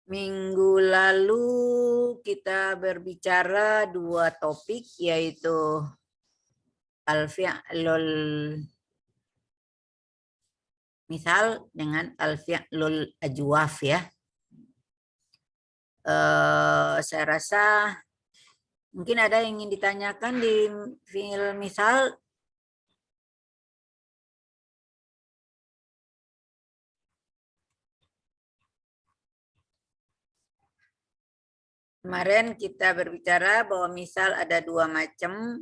Minggu lalu kita berbicara dua topik, yaitu al-fi'lul misal dengan al-fi'lul ajwaf ya. Saya rasa mungkin ada yang ingin ditanyakan di fi'il misal. Kemarin kita berbicara bahwa misal ada dua macam.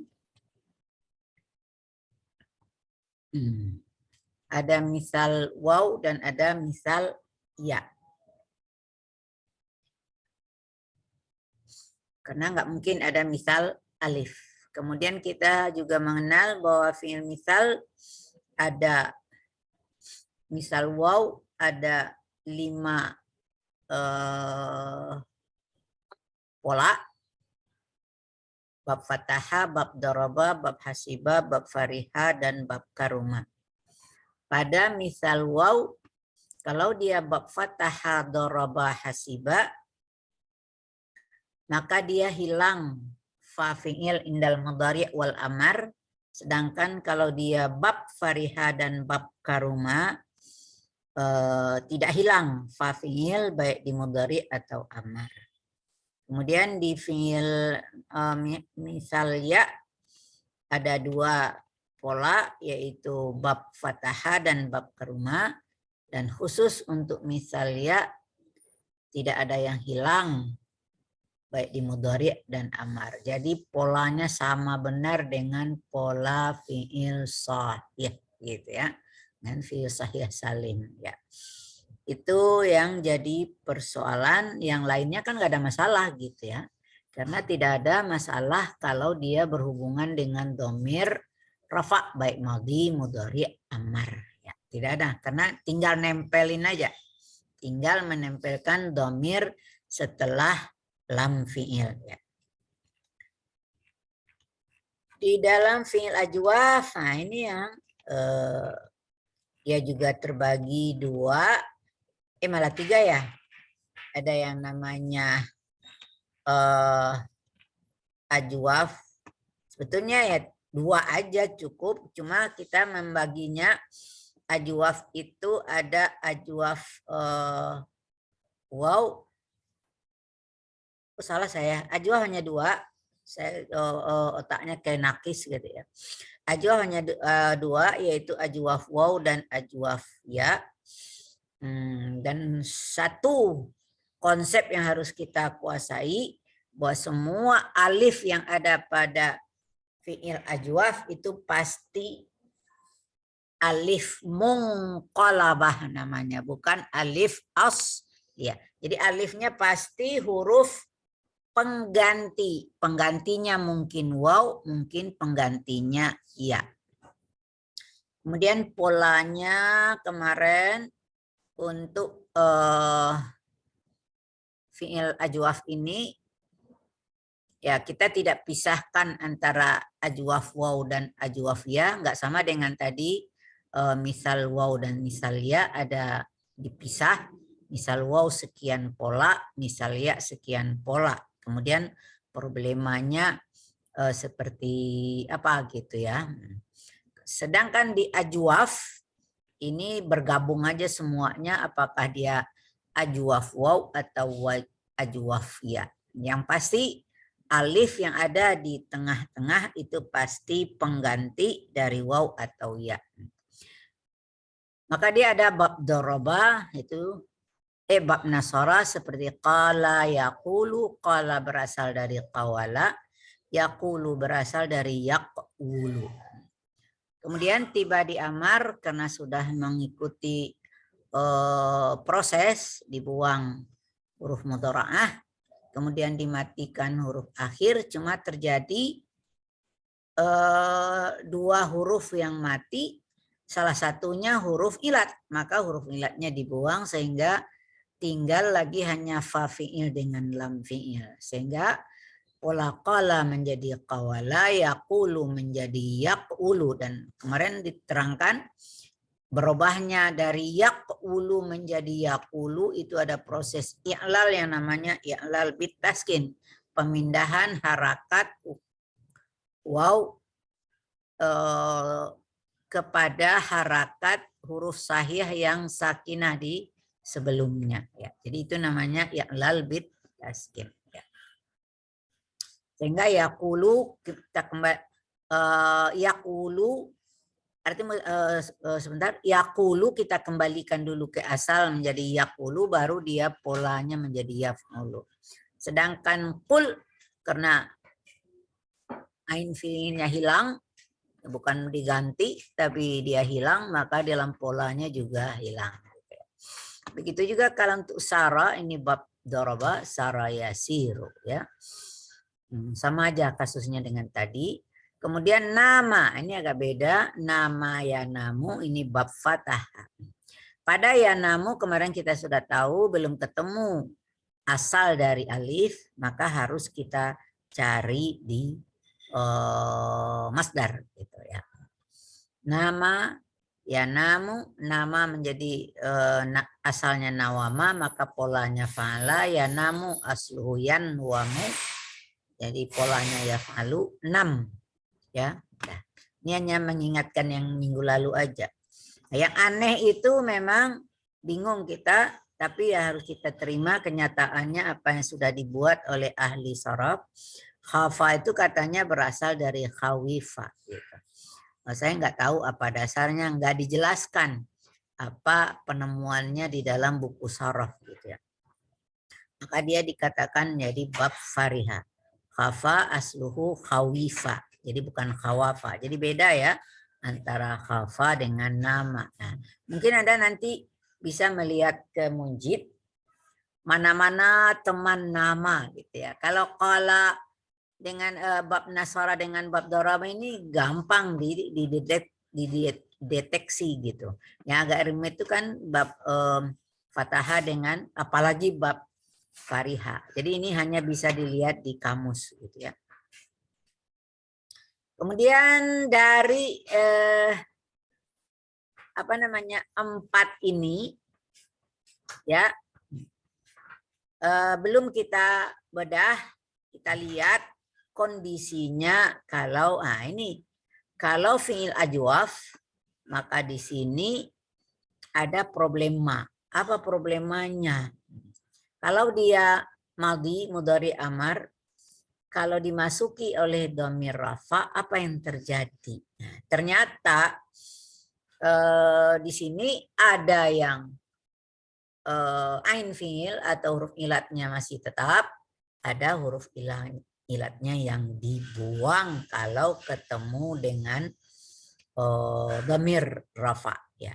Ada misal waw dan ada misal ya. Karena nggak mungkin ada misal alif. Kemudian kita juga mengenal bahwa fi'il misal ada misal waw, ada 5 pola. Bab fataha, bab daraba, bab hasiba, bab fariha, dan bab karuma. Pada misal waw, kalau dia bab fataha, daraba, hasiba, maka dia hilang fa fi'il indal mudhari' wal amar. Sedangkan kalau dia bab fariha dan bab karuma, tidak hilang fa fi'il baik di mudhari' atau amar. Kemudian di fi'il misal ya ada dua pola, yaitu bab fataha dan bab karuma. Dan khusus untuk misal ya tidak ada yang hilang baik di mudhari' dan amar. Jadi polanya sama benar dengan pola fi'il sahih gitu ya. Dengan fi'il sahih salim ya. Itu yang jadi persoalan, yang lainnya kan nggak ada masalah gitu ya. Karena tidak ada masalah kalau dia berhubungan dengan domir rafa baik madhi, mudhari, amar ya. Tidak ada, karena tinggal nempelin aja. Tinggal menempelkan domir setelah lam fi'il ya. Di dalam fi'il ajwaf, nah ini yang dia juga terbagi dua, malah 3 ya. Ada yang namanya ajwaf. Sebetulnya ya 2 aja cukup, cuma kita membaginya ajwaf itu ada ajwaf waw. Salah saya, ajwaf hanya 2. Saya otaknya kayak nakis gitu ya. Ajwaf hanya 2, yaitu ajwaf waw dan ajwaf ya. Dan satu konsep yang harus kita kuasai, bahwa semua alif yang ada pada fi'il ajwaf itu pasti alif munqalabah namanya, bukan alif as ya. Jadi alifnya pasti huruf pengganti. Penggantinya mungkin waw, mungkin penggantinya ya. Kemudian polanya kemarin untuk fi'il ajwaf ini ya, kita tidak pisahkan antara ajwaf waw dan ajwaf ya, nggak sama dengan tadi misal waw dan misal ya ada dipisah. Misal waw sekian pola, misal ya sekian pola. Kemudian problemanya seperti apa gitu ya. Sedangkan di ajwaf ini bergabung aja semuanya, apakah dia ajwaf waw atau ajwaf ya. Yang pasti alif yang ada di tengah-tengah itu pasti pengganti dari waw atau ya. Maka dia ada bab daraba, itu bab nasara seperti qala yaqulu. Qala berasal dari qawala, yaqulu berasal dari yaqulu. Kemudian tiba di amar karena sudah mengikuti proses, dibuang huruf mudharaah, kemudian dimatikan huruf akhir, cuma terjadi 2 huruf yang mati, salah satunya huruf ilat, maka huruf ilatnya dibuang sehingga tinggal lagi hanya fa fi'il dengan lam fi'il, sehingga pola qala menjadi qawala, yaqulu menjadi yaqulu. Dan kemarin diterangkan berubahnya dari yaqulu menjadi yaqulu itu ada proses i'lal yang namanya i'lal bitaskin, pemindahan harakat waw kepada harakat huruf sahih yang sakinah di sebelumnya ya. Jadi itu namanya i'lal bitaskin ya. Sehingga yaqulu kita kembali yaqulu artinya sebentar, yaqulu kita kembalikan dulu ke asal menjadi yaqulu, baru dia polanya menjadi yaf'ulu. Sedangkan qul karena ain fi'ilnya hilang, bukan diganti tapi dia hilang, maka dalam polanya juga hilang. Begitu juga kalau untuk sara, ini bab daraba, sara yasiru ya. Sama aja kasusnya dengan tadi. Kemudian nama, ini agak beda. Nama yanamu, ini bab fathah. Pada yanamu kemarin kita sudah tahu belum ketemu asal dari alif, maka harus kita cari di masdar gitu ya. Nama yanamu, nama menjadi asalnya nawama, maka polanya fa'ala. Yanamu asluhu yanwamu, jadi polanya yaf'alu 6. Ya, nah, ini hanya mengingatkan yang minggu lalu aja. Yang aneh itu memang bingung kita, tapi ya harus kita terima kenyataannya apa yang sudah dibuat oleh ahli sharaf. Khafa itu katanya berasal dari khawifa. Gitu. Nah, saya nggak tahu apa dasarnya, nggak dijelaskan apa penemuannya di dalam buku sharaf gitu ya. Maka dia dikatakan jadi bab fariha. Khafa asluhu khawifa. Jadi bukan khawafa. Jadi beda ya antara khafa dengan nama. Nah, mungkin Anda nanti bisa melihat ke munjid mana-mana teman nama gitu ya. Kalau dengan bab nasara dengan bab daraba ini gampang dideteksi gitu. Yang agak rumit itu kan bab fataha dengan apalagi bab fariha. Jadi ini hanya bisa dilihat di kamus gitu ya. Kemudian dari 4 ini ya belum kita bedah, kita lihat kondisinya kalau kalau fi'il ajwaf, maka di sini ada problema. Apa problemanya? Kalau dia madhi mudhari amar, kalau dimasuki oleh dhamir rafa, apa yang terjadi? Nah, ternyata di sini ada yang ain fi'il atau huruf ilatnya masih tetap, ada huruf ilatnya yang dibuang kalau ketemu dengan dhamir rafa ya.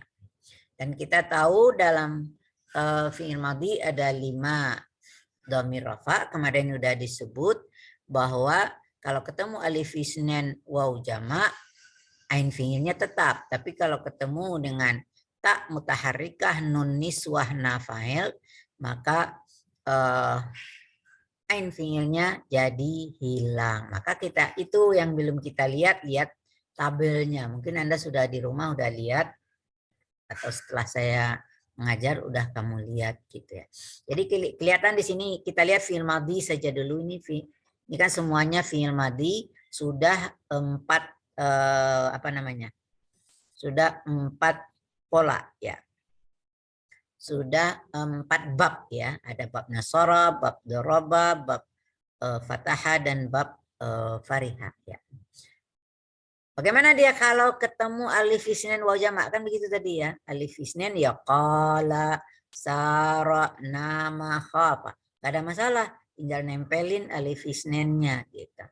Dan kita tahu dalam fi'il madhi ada 5 dhamir rafa, kemarin sudah disebut bahwa kalau ketemu alif isnan waw jama' ain fi'ilnya tetap, tapi kalau ketemu dengan tak mutaharrikah nun niswah nafa'il, maka ain fi'ilnya jadi hilang. Maka kita itu yang belum kita lihat tabelnya. Mungkin Anda sudah di rumah udah lihat atau setelah saya mengajar udah kamu lihat gitu ya. Jadi kelihatan di sini kita lihat fi'il madhi saja dulu, ini kan semuanya fi'il madhi sudah 4 sudah 4 pola ya. Sudah 4 bab ya. Ada bab nasara, bab daraba, bab fataha dan bab fariha ya. Bagaimana dia kalau ketemu alif isnan waw jama' kan begitu tadi ya. Alif isnan ya qala, sara, nama, khafa. Gak ada masalah, tinggal nempelin alif isnannya gitu.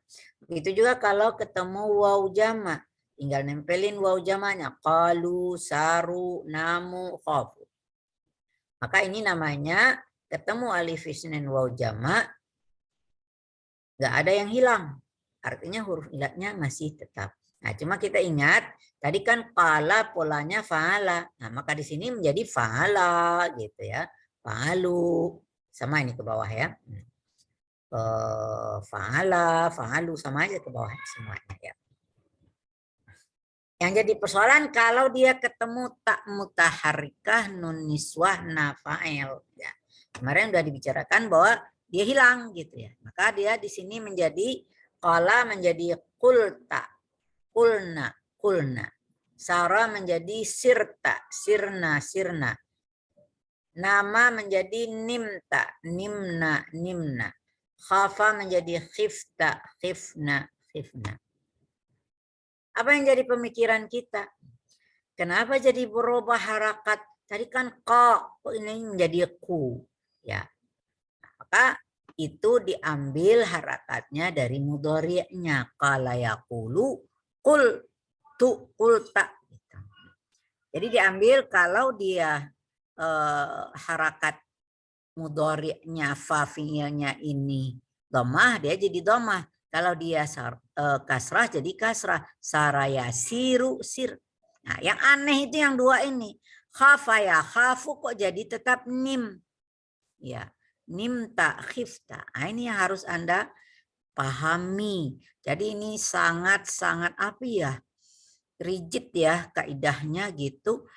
Begitu juga kalau ketemu waw jama', tinggal nempelin waw jama'nya qalu, saru, namu, khafu. Maka ini namanya ketemu alif isnan waw jama' gak ada yang hilang. Artinya huruf ilatnya masih tetap. Nah, cuma kita ingat tadi kan qala polanya fa'ala. Nah, maka di sini menjadi fa'ala gitu ya. Fa'alu. Sama ini ke bawah ya. Fa'ala, fa'alu sama aja ke bawah semuanya ya. Yang jadi persoalan kalau dia ketemu tak mutaharikah nun niswah na fa'il. Ya. Kemarin udah dibicarakan bahwa dia hilang gitu ya. Maka dia di sini menjadi qala menjadi qulta, qulna, qulna. Sara menjadi sirta, sirna, sirna. Nama menjadi nimta, nimna, nimna. Khafa menjadi khifta, khifna, khifna. Apa yang jadi pemikiran kita? Kenapa jadi berubah harakat? Tadi kan ko, ini menjadi ku. Ya. Maka itu diambil harakatnya dari mudhari'nya. Qala yaqulu qul tu qulta. Jadi diambil kalau dia harakat mudhari'nya fa fi'ilnya ini dhammah, dia jadi dhammah. Kalau dia kasrah jadi kasrah. Saraya siru sir. Nah, yang aneh itu yang dua ini. Khafa ya khafu kok jadi tetap nim. Ya, nimta khifta. Nah, ini yang harus Anda pahami. Jadi ini sangat-sangat apa ya? Rigid ya kaidahnya gitu.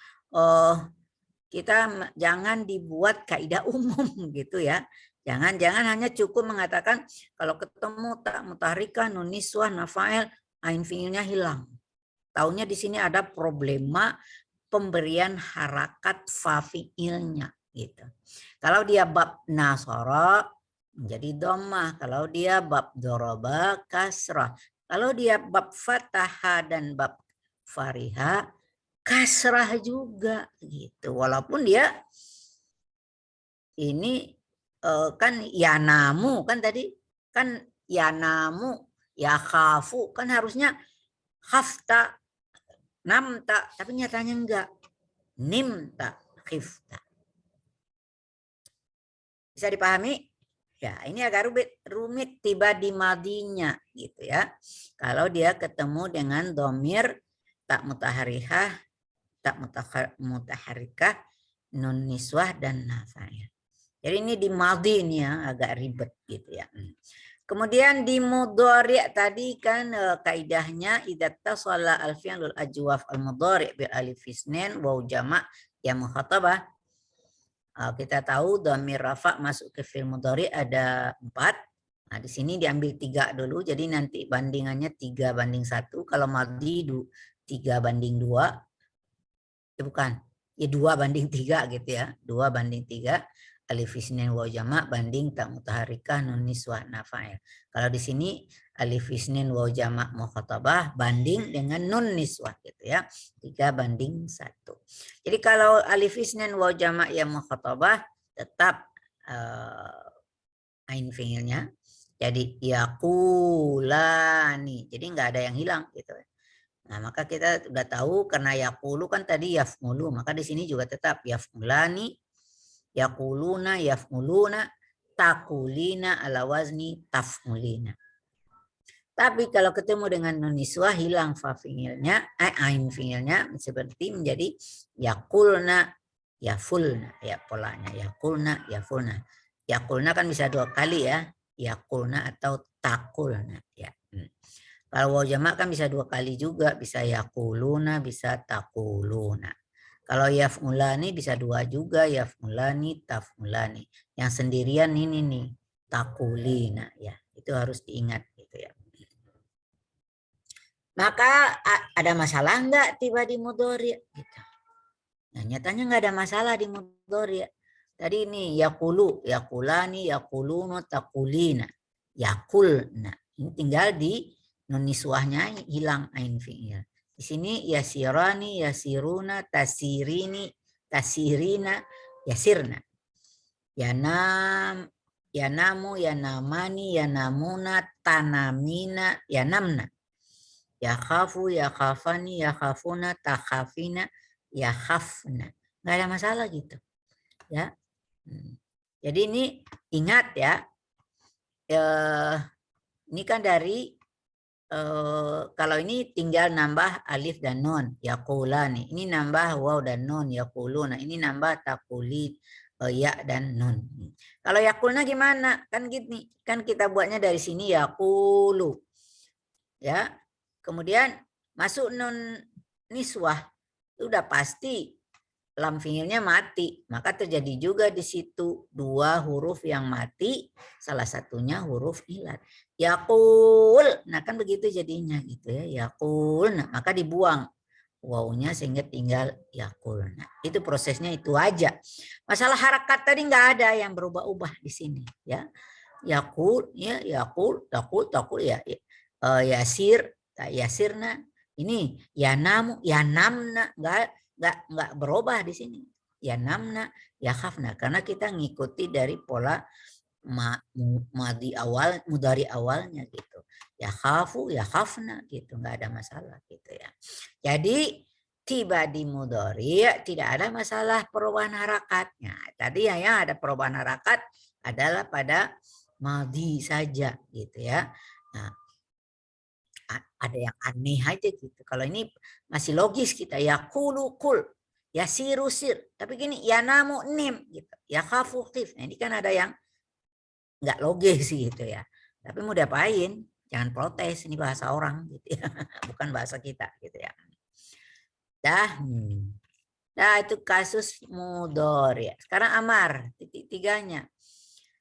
Kita jangan dibuat kaidah umum gitu ya. Jangan hanya cukup mengatakan kalau ketemu tak mutaharikah nun niswah na fa'il ain fiilnya hilang. Taunya di sini ada problema pemberian harakat fa fiilnya gitu. Kalau dia bab nasara menjadi dhammah, kalau dia bab daraba kasrah. Kalau dia bab fataha dan bab fariha kasrah juga gitu. Walaupun dia ini kan yanamu kan tadi kan yanamu ya khafu kan harusnya khafta namta tapi nyatanya enggak nimta khifta. Bisa dipahami? Ya, ini agak rumit tiba di madinya gitu ya. Kalau dia ketemu dengan domir tak mutaharikah, tak mutaharikah, nun niswah dan nafa'il. Jadi ini di madhi ini ya agak ribet gitu ya. Kemudian di mudhari tadi kan kaidahnya idza tasalla al-fi'lul ajwaf al-mudhari bil alif isnin wa jama' ya mukhatabah. Kita tahu dhamir rafa masuk ke fi'il mudhari ada 4. Nah, di sini diambil 3 dulu. Jadi nanti bandingannya 3:1. Kalau madhi 3:2. Ya bukan. Ya 2:3 gitu ya. 2:3. Alif isnin waw jama' banding tak mutaharikah nun niswah na fa'il. Kalau di sini alif isnin waw jama' mukhatabah banding dengan nun niswah gitu ya. 3:1. Jadi kalau alif isnin waw jama' ya mukhatabah tetap ain fi'ilnya. Jadi yaqulani. Jadi enggak ada yang hilang gitu. Nah, maka kita sudah tahu karena yaqulu kan tadi yaf'ulu, maka di sini juga tetap yaf'ulani, yaquluna, yaf'uluna, takulina ala wazni taf'ulina. Tapi kalau ketemu dengan nun niswah hilang fa fi'ilnya, ain fi'ilnya seperti menjadi yaqulna, yafulna, ya polanya yaqulna, yafulna. Yaqulna kan bisa 2 kali ya, yaqulna atau takulna ya. Kalau waw jamak kan bisa 2 kali juga, bisa yaquluna, bisa takuluna. Kalau yaf'ulani bisa 2 juga, yaf'ulani, taf'ulani. Yang sendirian ini nih, takulina ya. Itu harus diingat gitu ya. Maka ada masalah enggak tiba di mudhari gitu. Nah, nyatanya enggak ada masalah di mudhari. Tadi ini yaqulu, yaqulani, yaquluna, takulina, yaqulna. Ini tinggal di nun niswahnya hilang ain fi'il. Di sini yasirani, yasiruna, tasirini, tasirina, yasirna. Yanam, yanamu, yanamani, yanamuna, tanamina, yanamna. Yakhafu, yakhafani, yakhafuna, takhafina, yakhafna. Nggak ada masalah gitu. Ya. Jadi ini ingat ya. Ini kan dari kalau ini tinggal nambah alif dan nun yaqulani, ini nambah waw dan nun yaquluna, ini nambah takuli ya dan nun. Kalau yaqulna gimana? Kan gini, kan kita buatnya dari sini yaqulu. Ya. Kemudian masuk nun niswah, itu udah pasti lam fiilnya mati, maka terjadi juga di situ dua huruf yang mati, salah satunya huruf ilat. Yaqul, nah kan begitu jadinya gitu ya, yaqul, nah maka dibuang wawunya sehingga tinggal yaqul. Nah, itu prosesnya itu aja. Masalah harakat tadi nggak ada yang berubah-ubah di sini ya. Yaqul ya, yaqul, taqul, taqul ya, yasir, yasirna. Ini ya namu, ya namna, nggak berubah di sini. Ya namna, ya khafna, karena kita ngikuti dari pola madi awal, mudari awalnya gitu. Ya khafu, ya khafna gitu, nggak ada masalah gitu ya. Jadi tiba di mudhari tidak ada masalah perubahan harakatnya. Tadi ya ada perubahan harakat adalah pada madi saja gitu ya. Nah, ada yang aneh aja gitu. Kalau ini masih logis kita ya kulu kul, ya siru sir. Tapi gini ya namu nim gitu. Ya khafu khif. Nah, ini kan ada yang nggak logis gitu ya. Tapi mau diapain? Jangan protes, ini bahasa orang gitu ya. Bukan bahasa kita gitu ya. Nah, itu kasus mudhari. Sekarang amar, titik tiganya.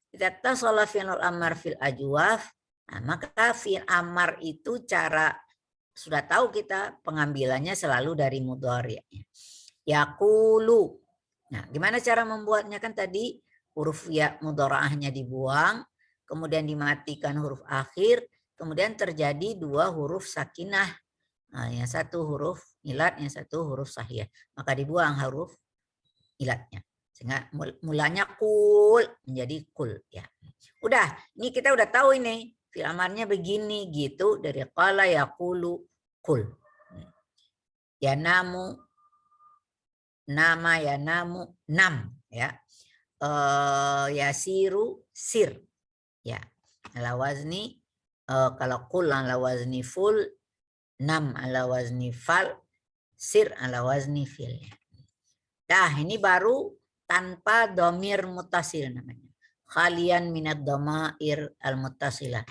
Kita tahu soal fi'il amar fil ajwaf. Nah, maka fi'il amar itu cara sudah tahu kita pengambilannya selalu dari mudhari. Yaqulu. Nah, gimana cara membuatnya? Kan tadi huruf ya mudharaahnya dibuang, kemudian dimatikan huruf akhir, kemudian terjadi dua huruf sakinah. Nah, yang satu huruf ilat, yang satu huruf sahih. Maka dibuang huruf ilatnya. Sehingga mulanya kul menjadi kul ya. Udah, ini kita udah tahu ini fi'il amarnya begini gitu dari qala yaqulu kul. Ya namu, nama ya namu, nam ya. Yasiru sir ya. Ala wazni kalau kul ala wazni full, nam ala wazni fal, sir ala wazni fil. Nah, ini baru tanpa domir mutasil namanya. Khalian minad dhamair al-muttasilah.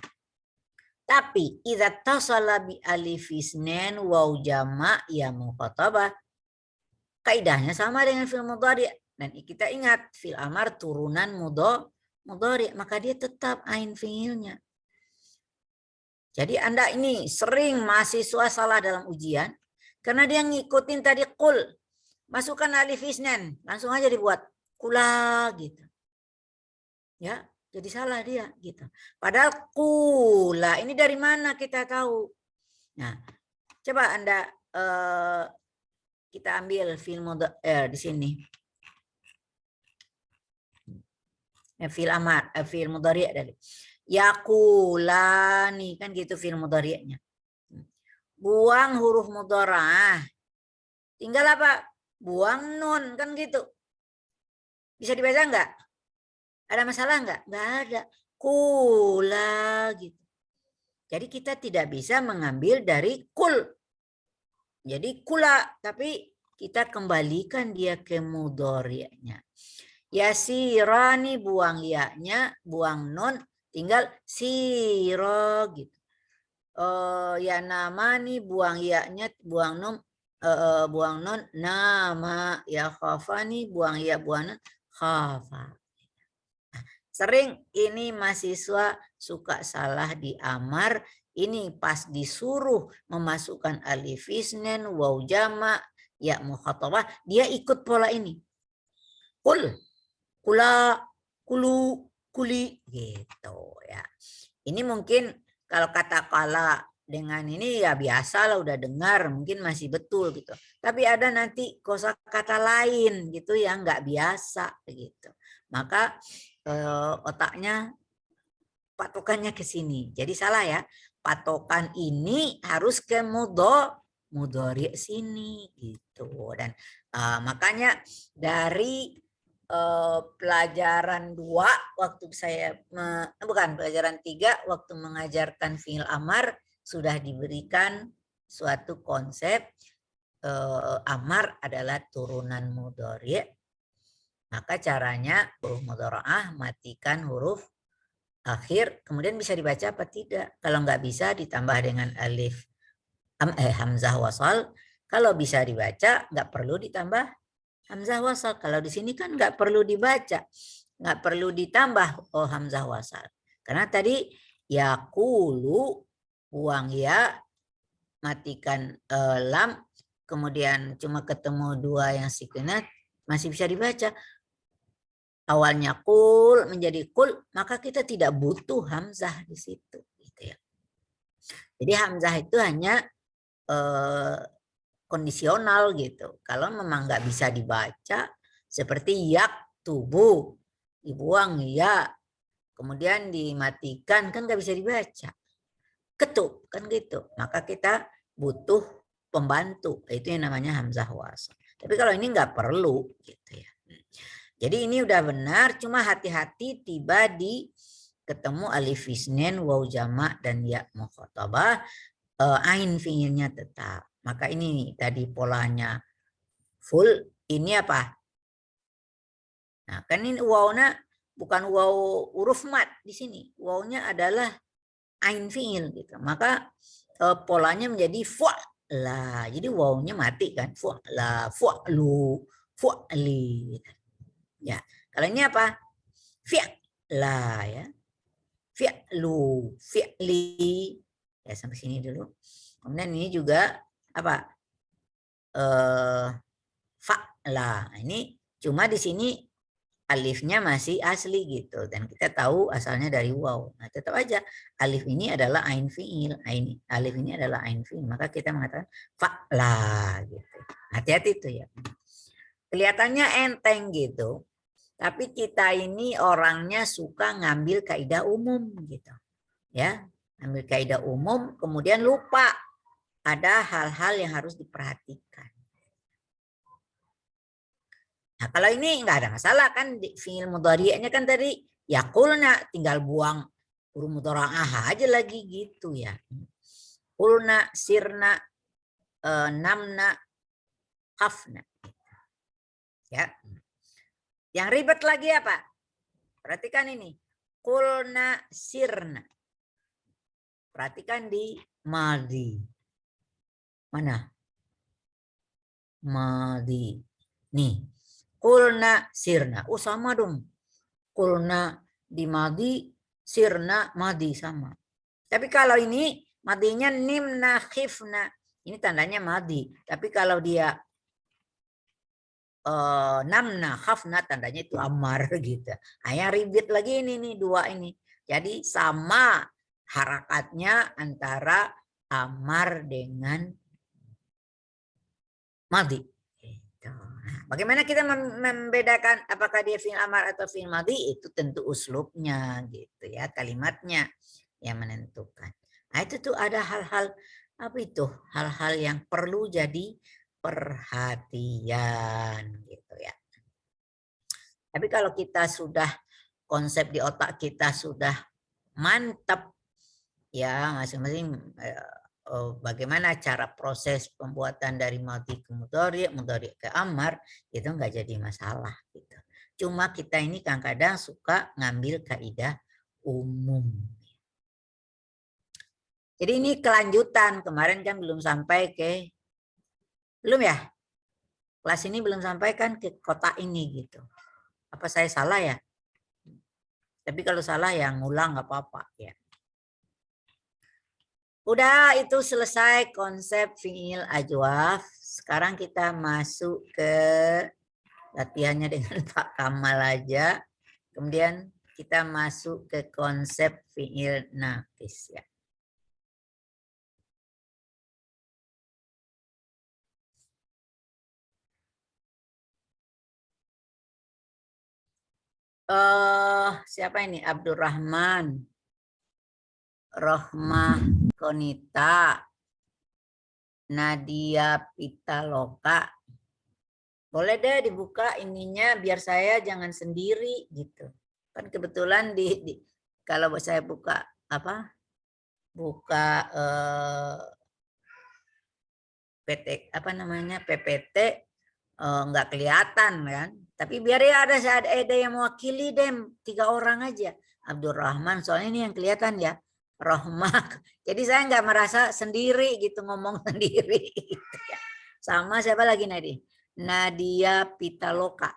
Tapi idza tasala bi alif isnain waw jama' ya mukhatabah. Kaidahnya sama dengan fil mudhari. Dan kita ingat fil amar turunan mudhari, maka dia tetap ain fiilnya. Jadi Anda ini sering mahasiswa salah dalam ujian karena dia ngikutin tadi kul. Masukkan alif isnan, langsung aja dibuat kula gitu. Ya, jadi salah dia gitu. Padahal kula ini dari mana kita tahu? Nah, coba Anda kita ambil fi'il di sini. Fi'il amar, fi'il mudhari' tadi. Yaqulani kan gitu fi'il mudhari'nya. Buang huruf mudhara'ah. Tinggal apa? Buang nun kan gitu. Bisa dibaca enggak? Ada masalah enggak? Enggak ada. Kula gitu. Jadi kita tidak bisa mengambil dari kul. Jadi kula, tapi kita kembalikan dia ke mudhari'nya. Yasirani buang ya-nya, buang nun, tinggal siro gitu. Ya namani buang ya-nya, buang nun, nama. Ya khafani buang ya, buang nun, khafa. Sering ini mahasiswa suka salah di amar. Ini pas disuruh memasukkan alif isnan, waw jama, ya mukhatabah, dia ikut pola ini. Kul, kula, kulu, kuli gitu ya. Ini mungkin kalau kata kala dengan ini ya biasa lah, udah dengar mungkin masih betul gitu. Tapi ada nanti kosakata lain gitu yang nggak biasa gitu. Maka otaknya patokannya ke sini. Jadi salah ya. Patokan ini harus ke mudhari sini gitu. Dan makanya dari pelajaran 2 waktu saya bukan pelajaran 3 waktu mengajarkan fi'il amar sudah diberikan suatu konsep amar adalah turunan mudhari. Maka caranya huruf mudhara'ah matikan huruf akhir, kemudian bisa dibaca apa tidak. Kalau nggak bisa ditambah dengan alif hamzah wasal. Kalau bisa dibaca, nggak perlu ditambah hamzah wasal. Kalau di sini kan nggak perlu dibaca, nggak perlu ditambah hamzah wasal. Karena tadi yaqulu, buang ya, matikan lam, kemudian cuma ketemu dua yang sikunat, masih bisa dibaca. Awalnya kul menjadi kul, maka kita tidak butuh hamzah di situ, gitu ya. Jadi hamzah itu hanya kondisional gitu. Kalau memang nggak bisa dibaca, seperti yak tubuh, dibuang ya, kemudian dimatikan, kan nggak bisa dibaca. Ketuk kan gitu. Maka kita butuh pembantu, itu yang namanya hamzah wasal. Tapi kalau ini nggak perlu gitu ya. Jadi ini udah benar, cuma hati-hati tiba di ketemu alif isnin, waw jamak dan ya mukhatabah, ain fiilnya tetap. Maka ini tadi polanya full, ini apa? Nah, kan ini wawnya bukan waw huruf mat di sini. Wawnya adalah ain fiil gitu. Maka polanya menjadi fu'la. Jadi wawnya mati kan? Fu'la, fu'lu, fu'li. Ya, kalau ini apa? Fi'la ya. Fi'lu, fi'li. Ya, sampai sini dulu. Kemudian ini juga apa? Fa'la. Ini cuma di sini alifnya masih asli gitu, dan kita tahu asalnya dari waw. Nah, tetap aja alif ini adalah ain fiil, alif ini adalah ain fiil, maka kita mengatakan fa'la gitu. Hati-hati itu ya. Kelihatannya enteng gitu, tapi kita ini orangnya suka ngambil kaidah umum gitu. Ya, ambil kaidah umum kemudian lupa ada hal-hal yang harus diperhatikan. Nah, kalau ini nggak ada masalah kan, fiil mudhari'nya kan tadi yaqulna, tinggal buang huruf mudhari'ah aja lagi gitu ya. Qulna, sirna, namna, khafna. Ya. Yang ribet lagi apa? Perhatikan ini. Qulna, sirna. Perhatikan di madhi. Mana? Madhi. Nih. Qulna, sirna. Oh, sama dong. Qulna di madhi, sirna madhi sama. Tapi kalau ini madhinya nimna, khifna. Ini tandanya madhi. Tapi kalau dia namna, khafna, tandanya itu amar gitu. Nah, yang ribet lagi ini nih dua ini. Jadi sama harakatnya antara amar dengan madhi. Nah, bagaimana kita membedakan apakah dia fi'il amar atau fi'il madhi? Itu tentu uslubnya gitu ya, kalimatnya yang menentukan. Nah, itu tuh ada hal-hal apa itu? Hal-hal yang perlu jadi perhatian gitu ya. Tapi kalau kita sudah konsep di otak kita sudah mantap ya, masing-masing bagaimana cara proses pembuatan dari madhi ke mudhari, mudhari ke amar, itu nggak jadi masalah gitu. Cuma kita ini kadang-kadang suka ngambil kaidah umum. Jadi ini kelanjutan, kemarin kan belum sampai ke, belum ya? Kelas ini belum sampai kan ke kota ini gitu. Apa saya salah ya? Tapi kalau salah ya ngulang nggak apa-apa ya. Udah itu selesai konsep fi'il ajwaf. Sekarang kita masuk ke latihannya dengan Pak Kamal aja. Kemudian kita masuk ke konsep fi'il naqis ya. Siapa ini? Abdurrahman, Rohmah Konita, Nadia Pitaloka. Boleh deh dibuka ininya biar saya jangan sendiri gitu. Kan kebetulan kalau saya buka apa? Buka PT apa namanya PPT nggak kelihatan kan. Tapi biar ya ada yang mewakili dem 3 orang aja. Abdurrahman soalnya ini yang kelihatan ya. Rohmah. Jadi saya nggak merasa sendiri gitu ngomong sendiri. Gitu ya. Sama siapa lagi Nadia Pitaloka.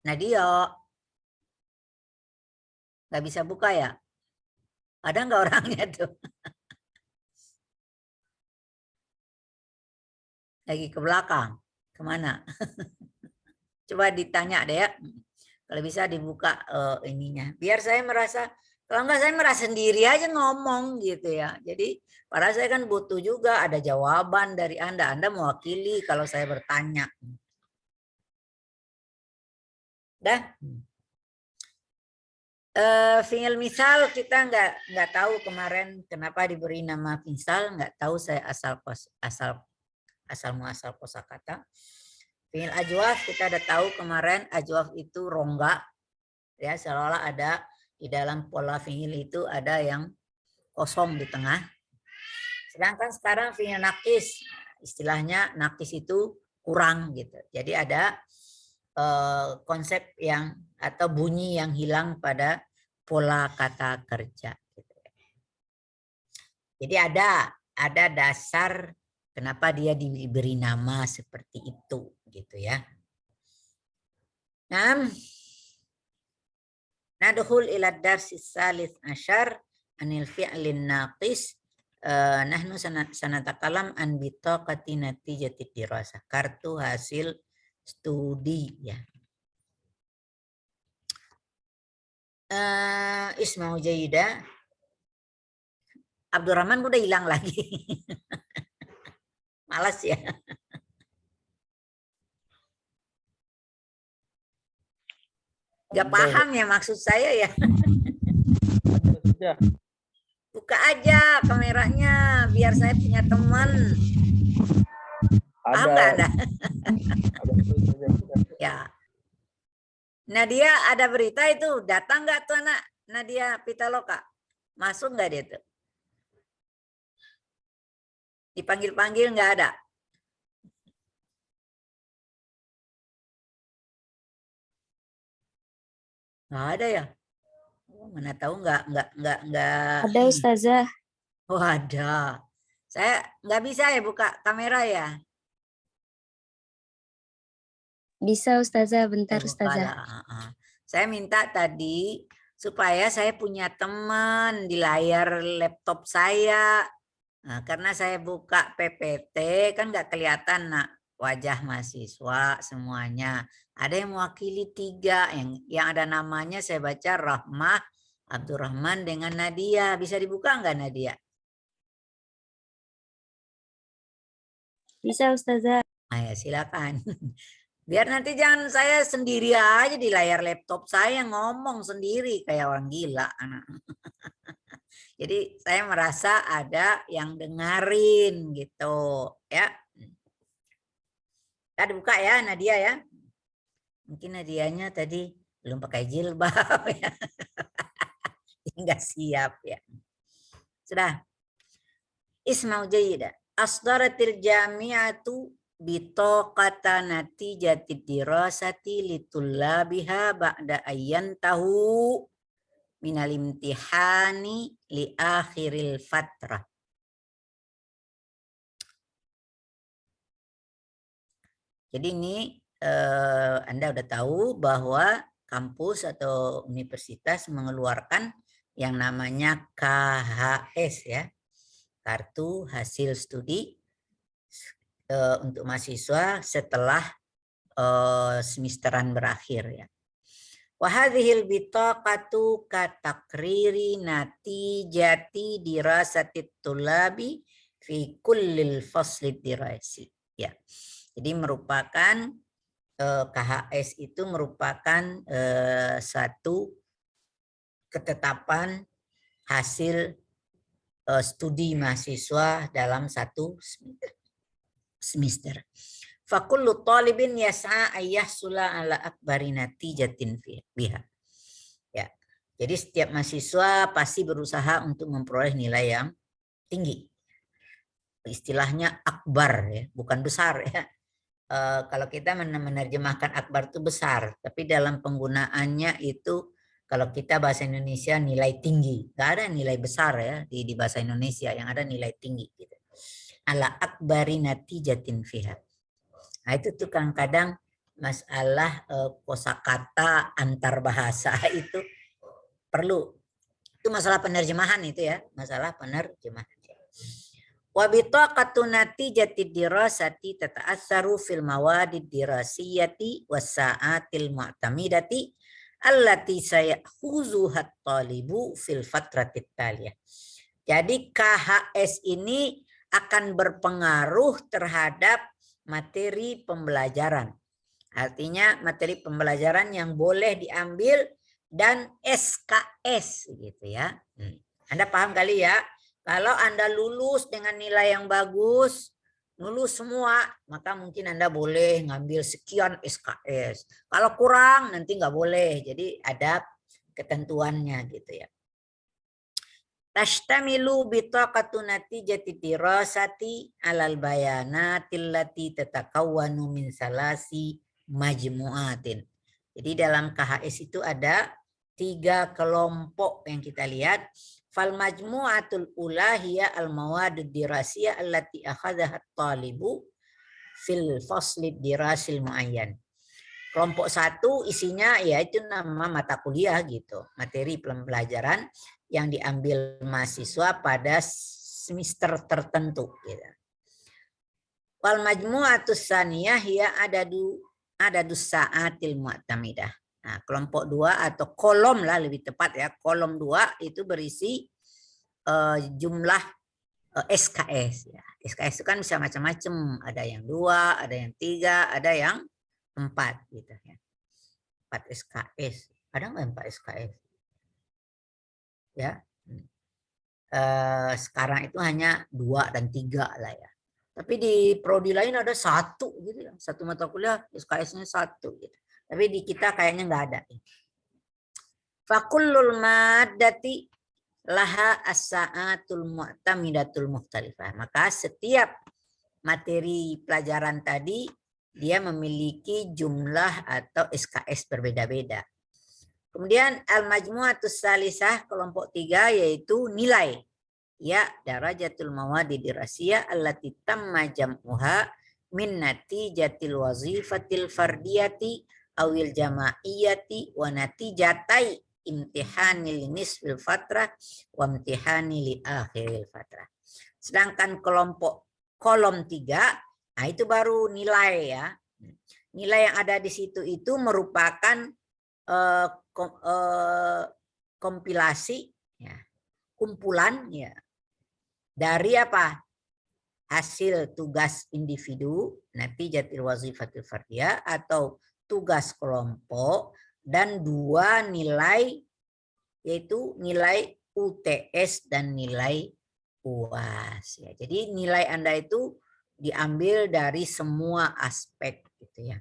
Nadia, nggak bisa buka ya? Ada nggak orangnya tuh? Lagi ke belakang. Kemana? Coba ditanya deh ya. Kalau bisa dibuka ininya. Biar saya merasa, kalau enggak saya merasa sendiri aja ngomong gitu ya. Jadi padahal saya kan butuh juga ada jawaban dari Anda. Anda mewakili kalau saya bertanya. Dah. Fiil misal kita nggak tahu kemarin kenapa diberi nama misal, nggak tahu saya asal muasal kosakata. Fiil ajwaf kita ada tahu kemarin ajwaf itu rongga, ya seolah-olah ada di dalam pola fiil itu ada yang kosong di tengah. Sedangkan sekarang fiil nakis, istilahnya nakis itu kurang gitu. Jadi ada konsep yang atau bunyi yang hilang pada pola kata kerja. Jadi ada dasar kenapa dia diberi nama seperti itu, gitu ya. Nadkhul ila darsis salis asyar anil fi'lin naqis. Nahnu sanatakalam an bitaqati natijati dirasah, kartu hasil studi ya. Ismau Jayida. Abdurrahman udah hilang lagi. Malas ya. Gak paham ya maksud saya ya. Buka aja kameranya biar saya punya teman. Paham nggak Anda? Ya. Nadia ada berita itu, datang nggak tuh anak Nadia Pitaloka? Masuk nggak dia tuh? Dipanggil-panggil nggak ada? Nggak ada ya? Mana tahu nggak. Ada Ustazah. Oh ada. Saya nggak bisa ya buka kamera ya? Bisa Ustazah, bentar Ustazah. Saya minta tadi supaya saya punya teman di layar laptop saya. Nah, karena saya buka PPT kan nggak kelihatan wajah mahasiswa semuanya. Ada yang mewakili 3 yang ada namanya saya baca Rahmah, Abdurrahman dengan Nadia. Bisa dibuka nggak Nadia? Bisa Ustazah. Ya silakan. Biar nanti jangan saya sendiri aja di layar laptop saya ngomong sendiri kayak orang gila. Jadi saya merasa ada yang dengerin gitu ya. Kita buka ya Nadia ya. Mungkin Nadianya tadi belum pakai jilbab ya. Enggak siap ya. Sudah. Ismau jayyida. Asdaratil jami'atu bitaqata natijati dirasati litullabiha ba'da ayyan tahu minal imtihani li akhiril fatrah. Jadi ini Anda udah tahu bahwa kampus atau universitas mengeluarkan yang namanya KHS ya, kartu hasil studi untuk mahasiswa setelah semesteran berakhir ya. Wahadhil bitaqatu katakriri natijati dirasatit tulabi fi kullil fasli dirasi ya. Jadi merupakan KHS itu merupakan satu ketetapan hasil studi mahasiswa dalam satu semester. Fakullu talibin yas'a ayyahsula ala akbari natijatin biha. Ya. Jadi setiap mahasiswa pasti berusaha untuk memperoleh nilai yang tinggi. Istilahnya akbar ya, bukan besar ya. Kalau kita menerjemahkan akbar itu besar, tapi dalam penggunaannya itu kalau kita bahasa Indonesia nilai tinggi, nggak ada nilai besar ya di bahasa Indonesia, yang ada nilai tinggi gitu. ala akbari natijatin fiha. Nah, itu tuh kadang-kadang masalah kosakata antar bahasa itu perlu. Itu masalah penerjemahan itu ya, masalah penerjemahan. Wa bitaqatu natijati dirasati tata'assaru fil mawadid dirasiyati was sa'atil mu'tamidati allati sayakhuzuha at-talibu fil fatratit taliyah. Jadi KHS ini akan berpengaruh terhadap materi pembelajaran. Artinya materi pembelajaran yang boleh diambil dan SKS gitu ya. Anda paham kali ya? Kalau Anda lulus dengan nilai yang bagus, lulus semua, maka mungkin Anda boleh ngambil sekian SKS. Kalau kurang nanti nggak boleh. Jadi ada ketentuannya gitu ya. Tashtamilu bitaqatu natijati dirasati alal bayanatil lati tatakawwanu min salasi majmu'atin. Jadi dalam KHS itu ada 3 kelompok yang kita lihat. Fal majmu'atul ula hiya al mawadud dirasiyah allati akhadhaha at-talibu fil fasli dirasil muayyan. Kelompok 1 isinya yaitu nama mata kuliah gitu, materi pembelajaran yang diambil mahasiswa pada semester tertentu gitu. Wal majmu'atus saniyah hiya adadus sa'atil mu'tamidah. Nah, kelompok 2 atau kolom lah lebih tepat ya, kolom 2 itu berisi jumlah SKS ya. SKS itu kan bisa macam-macam, ada yang 2, ada yang 3, ada yang 4 gitu ya. 4 SKS. Ada nggak 4 SKS? Ya. Sekarang itu hanya 2 dan 3 lah ya. Tapi di prodi lain ada 1 gitu ya. 1 mata kuliah SKS-nya 1 gitu. Tapi di kita kayaknya nggak ada. Fakullul maddati laha as-sa'atul mu'tamidatul mukhtalifah. Maka setiap materi pelajaran tadi dia memiliki jumlah atau SKS berbeda-beda. Kemudian al-majmu'atus salisah kelompok 3 yaitu nilai. Ya, darajatul mawadi dirasiyah allati tamma jam'uha min natijatil wazifatil fardiyati awil jamaiyati wa natijatai imtihani li nisfil fatrah wa imtihani li akhiril fatrah. Sedangkan kelompok kolom 3, nah itu baru nilai ya. Nilai yang ada di situ itu merupakan kompilasi ya, kumpulan ya dari apa? Hasil tugas individu, natijatil wazifatil fardiyah atau tugas kelompok dan 2 nilai yaitu nilai UTS dan nilai UAS ya. Jadi nilai Anda itu diambil dari semua aspek gitu ya.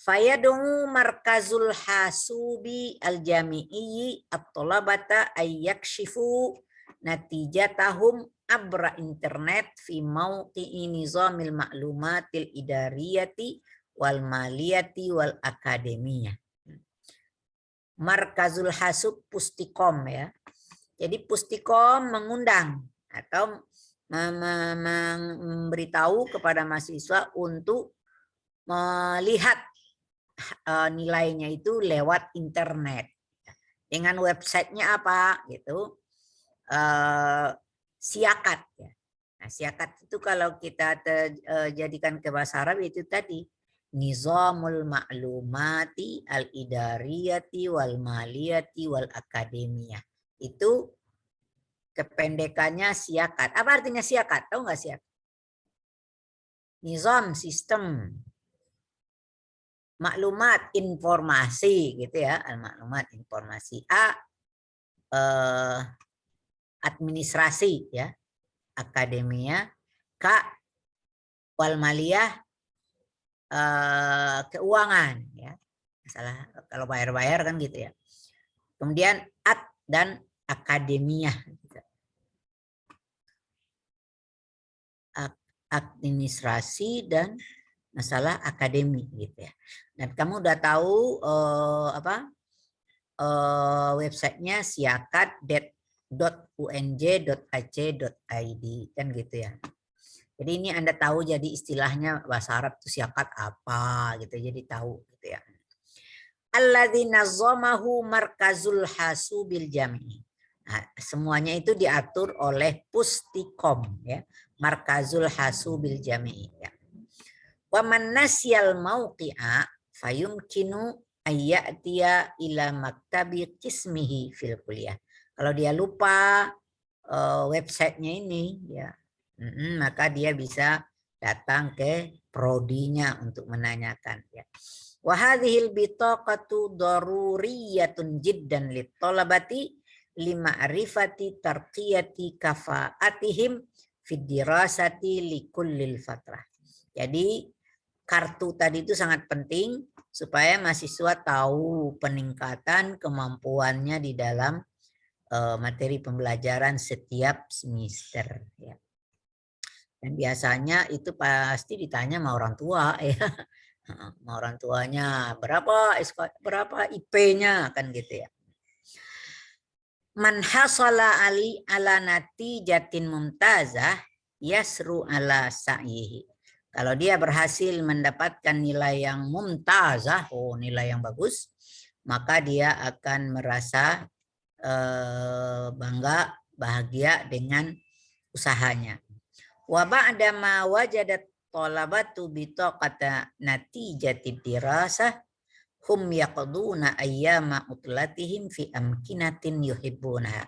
Fayad'u markazul hasubi al-jami'i at-talabata ayyakshifu natijatahum abra internet fi mawqi'i nizamil ma'lumatil idariyati wal maliyati wal akademiyah. Markazul hasub Pustikom ya. Jadi Pustikom mengundang atau memberitahu kepada mahasiswa untuk melihat nilainya itu lewat internet. Dengan websitenya apa gitu? Siakat ya. Nah, siakat itu kalau kita jadikan ke bahasa Arab itu tadi Nizamul Ma'lumati Al-Idariyati wal Maliyati wal Akademiyah. Itu kependekannya siakat. Apa artinya siakat? Tahu nggak siakat? Nizam, sistem. Maklumat, informasi gitu ya. Al-maklumat, informasi. A, administrasi ya. Akademia. K, wal maliyah, keuangan ya. Masalah kalau bayar-bayar kan gitu ya. Kemudian ad dan akademia. Administrasi dan masalah akademi gitu ya. Dan kamu udah tahu websitenya siakat .unj.ac.id kan gitu ya. Jadi ini Anda tahu jadi istilahnya bahasa Arab itu siakat apa gitu, jadi tahu gitu ya. Alladzi nazzamahu markazul hasubil jami. Nah, semuanya itu diatur oleh Pustikom ya, markazul hasubil jami ya. Wa man nasyal mauqi'a fayumkinu ayyatiya ila maktabi qismihi fil kuliah. Kalau dia lupa websitenya ini ya, maka dia bisa datang ke prodinya untuk menanyakan ya. Wa hadhil bitaqatu daruriyatun jiddan lit talabati lima'rifati tarqiyati kafaatihim fid dirasati likullil fatrah. Jadi kartu tadi itu sangat penting supaya mahasiswa tahu peningkatan kemampuannya di dalam materi pembelajaran setiap semester ya. Dan biasanya itu pasti ditanya sama orang tua ya. Sama orang tuanya berapa IP-nya kan gitu ya. Man hasala ala natijatin mumtazah yasru ala sa'yihi. Kalau dia berhasil mendapatkan nilai yang mumtazah, nilai yang bagus, maka dia akan merasa bangga, bahagia dengan usahanya. Wa ba'da ma wajadat talabatu bitaqata natijatid dirasah hum yaqduna ayyama utlatihim fi amkinatin yuhibbuna.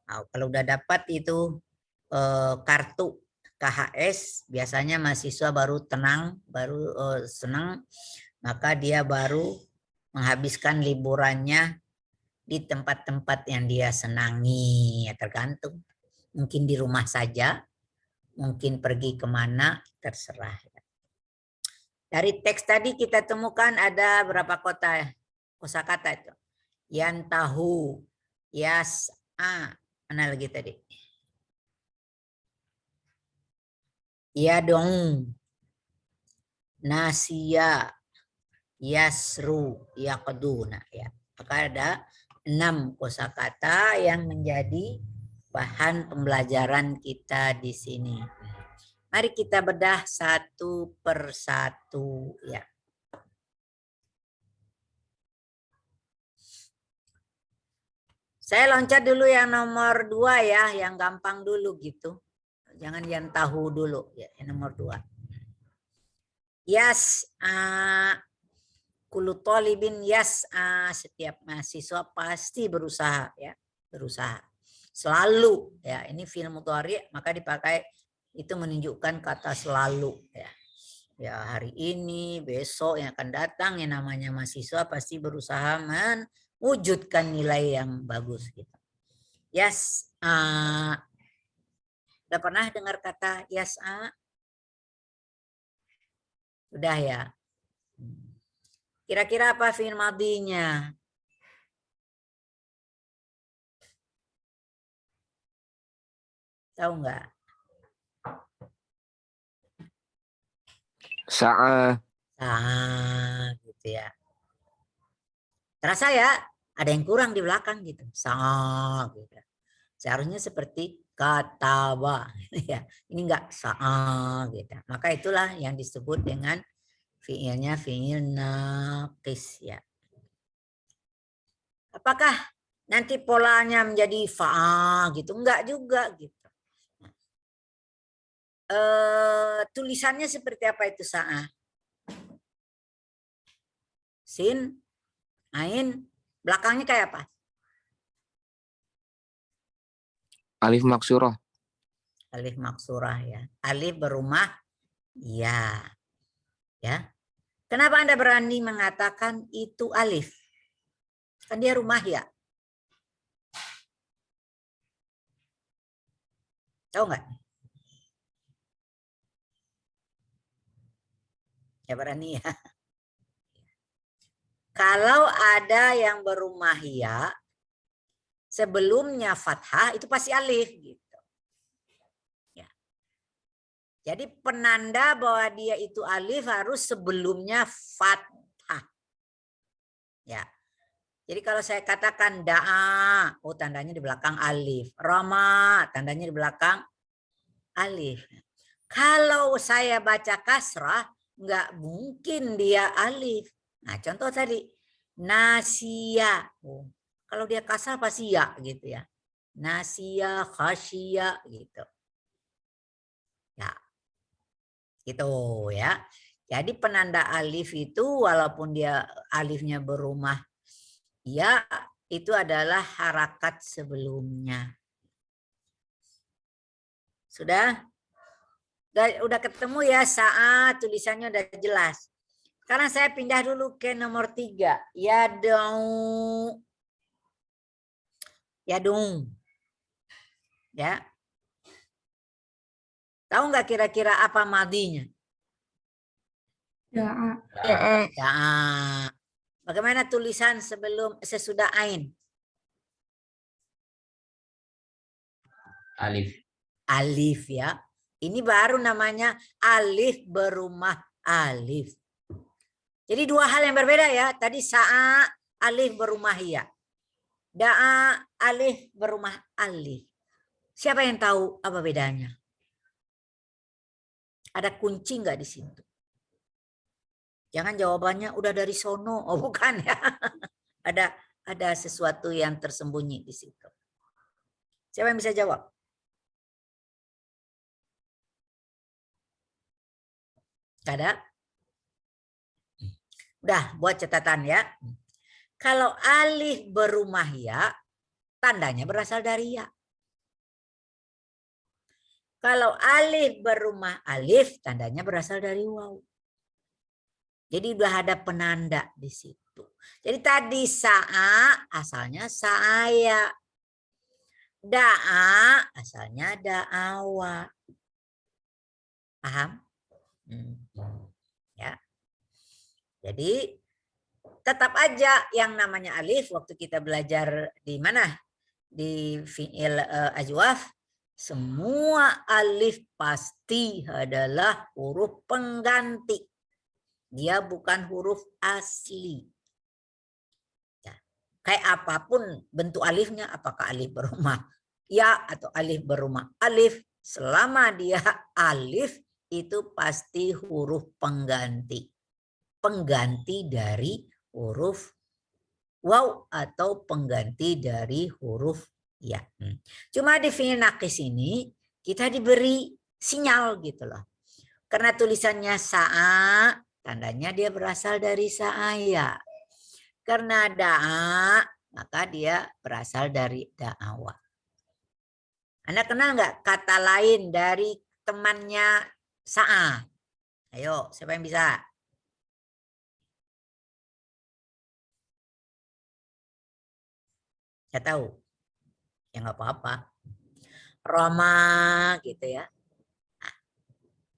Nah, kalau udah dapat itu kartu KHS, biasanya mahasiswa baru tenang, baru senang, maka dia baru menghabiskan liburannya di tempat-tempat yang dia senangi, ya tergantung. Mungkin di rumah saja, mungkin pergi kemana, terserah. Dari teks tadi kita temukan ada berapa kosakata itu. Yantahu, yas'a, mana lagi tadi? Yadong, nasiya, yasru, yaqduna ya. Maka ada 6 kosakata yang menjadi bahan pembelajaran kita di sini. Mari kita bedah satu persatu ya. Saya loncat dulu yang nomor 2 ya, yang gampang dulu gitu. Jangan yang tahu dulu ya, yang nomor 2. Kullu talibin setiap mahasiswa pasti berusaha ya, berusaha. Selalu ya, ini fi'il mudhari maka dipakai itu menunjukkan kata selalu ya. Ya hari ini, besok yang akan datang yang namanya mahasiswa pasti berusaha mewujudkan nilai yang bagus gitu. Udah pernah dengar kata yas'a? Sudah ya. Kira-kira apa fi'il madhinya? Tahu nggak? Sa'a. Gitu ya. Terasa ya, ada yang kurang di belakang gitu. Sa'a gitu. Seharusnya seperti kataba ya. Ini enggak sa'a gitu. Maka itulah yang disebut dengan fi'ilnya fi'il naqis ya. Apakah nanti polanya menjadi fa'a gitu? Enggak juga gitu. Tulisannya seperti apa itu sa'a? Sin, ain, belakangnya kayak apa? Alif maksurah. Alif maksurah ya. Alif berumah ya. Ya. Kenapa Anda berani mengatakan itu alif? Kan dia rumah ya. Tahu nggak? Ya berani ya. Kalau ada yang berumah ya, sebelumnya fathah itu pasti alif gitu. Ya. Jadi penanda bahwa dia itu alif harus sebelumnya fathah. Ya. Jadi kalau saya katakan da'a, oh tandanya di belakang alif. Rama, tandanya di belakang alif. Kalau saya baca kasrah, nggak mungkin dia alif. Nah, contoh tadi, nasia. Oh, kalau dia kasrah pasti ya gitu ya. Nasia, khasya gitu. Ya, gitu ya. Jadi penanda alif itu walaupun dia alifnya berumah ya, itu adalah harakat sebelumnya. Sudah? Udah ketemu ya saat tulisannya udah jelas. Sekarang saya pindah dulu ke nomor 3. Yadung. Yadung. Ya. Tahu nggak kira-kira apa madinya? Da'a. Da'a. Bagaimana tulisan sesudah ain? Alif. Alif ya. Ini baru namanya alif berumah alif. Jadi dua hal yang berbeda ya. Tadi sa'a alif berumah ya. Da'a alif berumah alif. Siapa yang tahu apa bedanya? Ada kunci nggak di situ? Jangan jawabannya udah dari sono. Oh bukan ya. Ada sesuatu yang tersembunyi di situ. Siapa yang bisa jawab? Gak ada? Udah buat catatan ya. Kalau alif berumah ya, tandanya berasal dari ya. Kalau alif berumah alif, tandanya berasal dari waw. Jadi udah ada penanda di situ. Jadi tadi sa'a asalnya saya. Da'a asalnya da'awa. Paham? Ya. Jadi tetap aja yang namanya alif waktu kita belajar di mana? Di fi'il ajwaf. Semua alif pasti adalah huruf pengganti. Dia bukan huruf asli. Ya. Kayak apapun bentuk alifnya, apakah alif berumah ya atau alif berumah alif, selama dia alif itu pasti huruf pengganti. Pengganti dari huruf waw atau pengganti dari huruf ya. Cuma di fi'il naqis ini kita diberi sinyal gitu loh. Karena tulisannya sa'a, tandanya dia berasal dari sa'aya. Karena da'a, maka dia berasal dari da'awa. Anda kenal nggak kata lain dari temannya sa'a? Ayo, siapa yang bisa? Saya tahu. Ya nggak apa-apa. Roma gitu ya.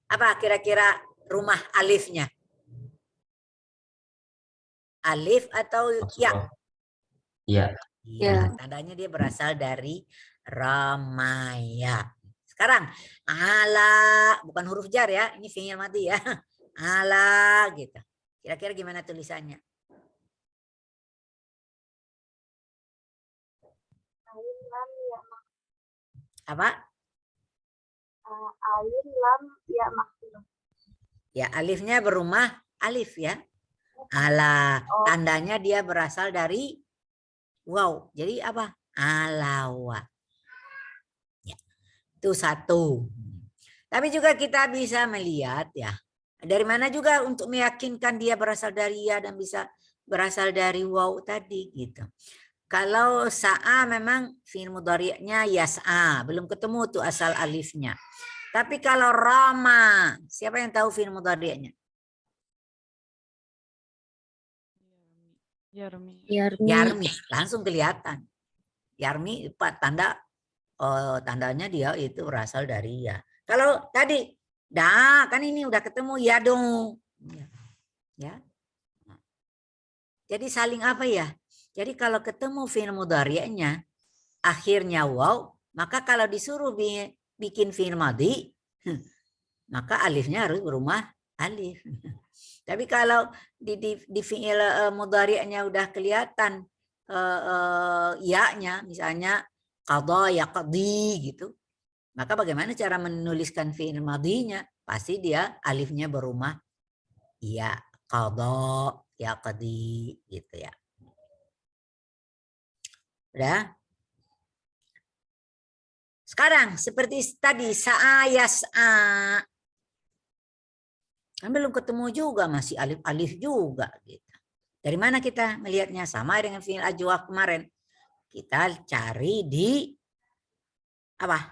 Apa kira-kira rumah alifnya? Alif atau ya? Ya. Iya, tandanya dia berasal dari ramaya. Sekarang ala, bukan huruf jar ya, ini fi'il madi ya. Ala gitu. Kira-kira gimana tulisannya? Apa? Alif lam ya maksudnya. Ya, alifnya berumah alif ya. Ala, tandanya dia berasal dari wow. Jadi apa? Alawa. Ya, itu satu. Tapi juga kita bisa melihat ya. Dari mana juga untuk meyakinkan dia berasal dari ya dan bisa berasal dari wow tadi gitu. Kalau sa'a memang fi'il mudhari'nya yas'a, belum ketemu tuh asal alifnya. Tapi kalau rama, siapa yang tahu fi'il mudhari'nya? Yarmi. Yarmi, langsung kelihatan. Yarmi tandanya dia itu berasal dari ya. Kalau tadi kan ini udah ketemu ya dong. Ya. Jadi saling apa ya? Jadi kalau ketemu fi'il mudhari'nya akhirnya waw, maka kalau disuruh bikin fi'il madhi, maka alifnya harus berumah alif. Tapi kalau di fi'il mudhari'nya udah kelihatan ya-nya, misalnya qadha yaqdi gitu. Maka bagaimana cara menuliskan fi'il madhinya? Pasti dia alifnya berumah ya, qadha yaqdi gitu ya. Udah? Sekarang seperti tadi sa'a yas'a. Kan belum ketemu juga, masih alif-alif juga gitu. Dari mana kita melihatnya? Sama dengan fi'il ajwaf kemarin. Kita cari di apa?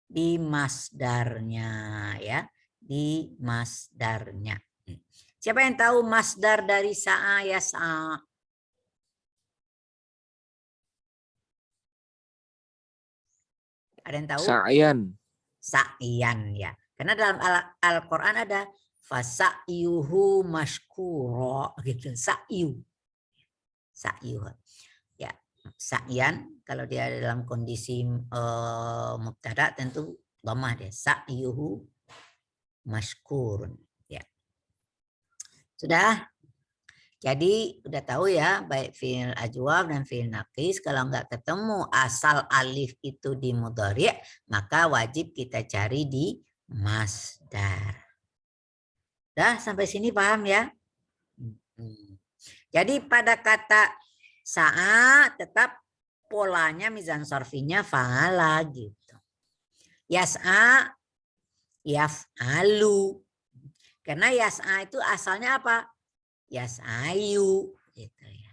Di masdarnya ya, di masdarnya. Siapa yang tahu masdar dari sa'a yas'a? Ada yang tahu? Sa'yan. Sa'yan ya. Karena dalam Al-Qur'an ada fasa'yuhu mashkura gitu. Sa'yu. Sa'yu. Ya, sa'yan kalau dia dalam kondisi mubtada tentu dhammah dia. Sa'yuhu mashkurun ya. Sudah? Jadi udah tahu ya, baik fi'il ajwaf dan fi'il naqis kalau nggak ketemu asal alif itu di mudhari', maka wajib kita cari di masdar. Dah sampai sini paham ya? Jadi pada kata sa'a tetap polanya mizan sorfinya fa'ala gitu. Yas'a yaf'alu. Karena yas'a itu asalnya apa? Yas'ayu gitu ya.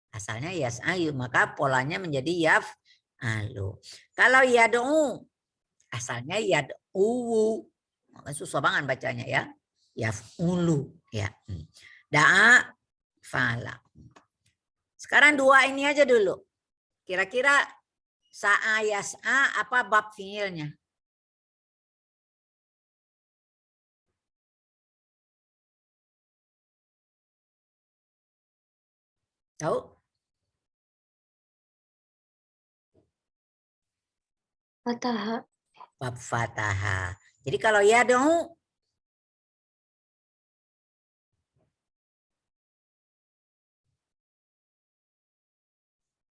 Asalnya yas'ayu, maka polanya menjadi yaf'alu. Kalau yad'u asalnya yad'u. Maka susah banget bacanya ya. Yaf'ulu ya. Da'a fa'ala. Sekarang dua ini aja dulu. Kira-kira sa'a yas'a apa bab fiilnya? Tahu? Fathah. Bab fathah. Jadi kalau yad'u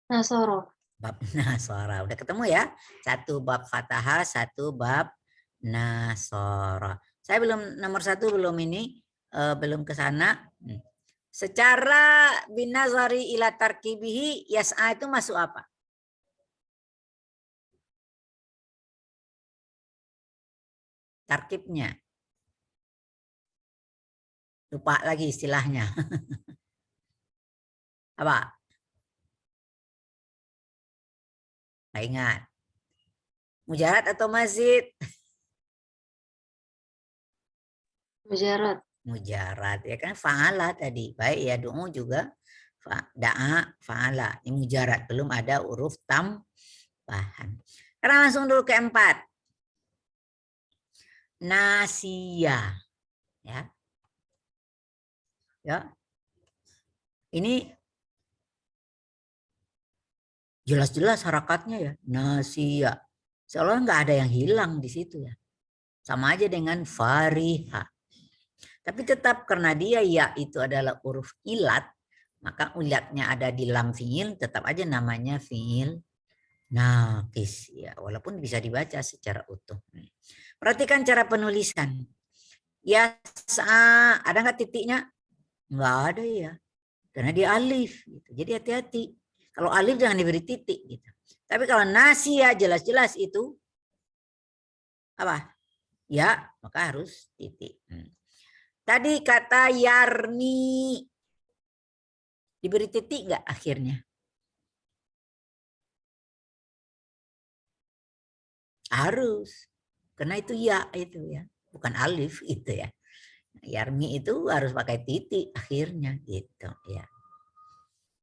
Nasoro. bab nasara. Udah ketemu ya? Satu bab fathah, satu bab nasara. Saya belum nomor satu belum ini belum ke sana. Secara binazari ila tarkibihi yas'a itu masuk apa? Tarkibnya. Lupa lagi istilahnya. Apa? Nggak ingat. Mujarad atau mazid? Mujarad. Mujarad ya kan, fa'ala tadi. Baik ya, du'u juga da'a fa'ala. Ini mujarad, belum ada huruf tambahan. Sekarang langsung dulu ke 4. Nasia. Ya. Ya. Ini jelas-jelas harakatnya ya. Nasia. Seolah nggak ada yang hilang di situ ya. Sama aja dengan fariha. Tapi tetap karena dia ya itu adalah huruf ilat, maka ilatnya ada di lam fiil, tetap aja namanya fiil naqis ya, walaupun bisa dibaca secara utuh. Perhatikan cara penulisan. Yas'a, ada nggak titiknya? Nggak ada ya, karena dia alif. Gitu. Jadi hati-hati. Kalau alif jangan diberi titik gitu. Tapi kalau nasia jelas-jelas itu apa? Ya, maka harus titik. Tadi kata yarmi. Diberi titik nggak akhirnya? Harus. Karena itu ya itu ya. Bukan alif itu ya. Yarmi itu harus pakai titik akhirnya gitu ya.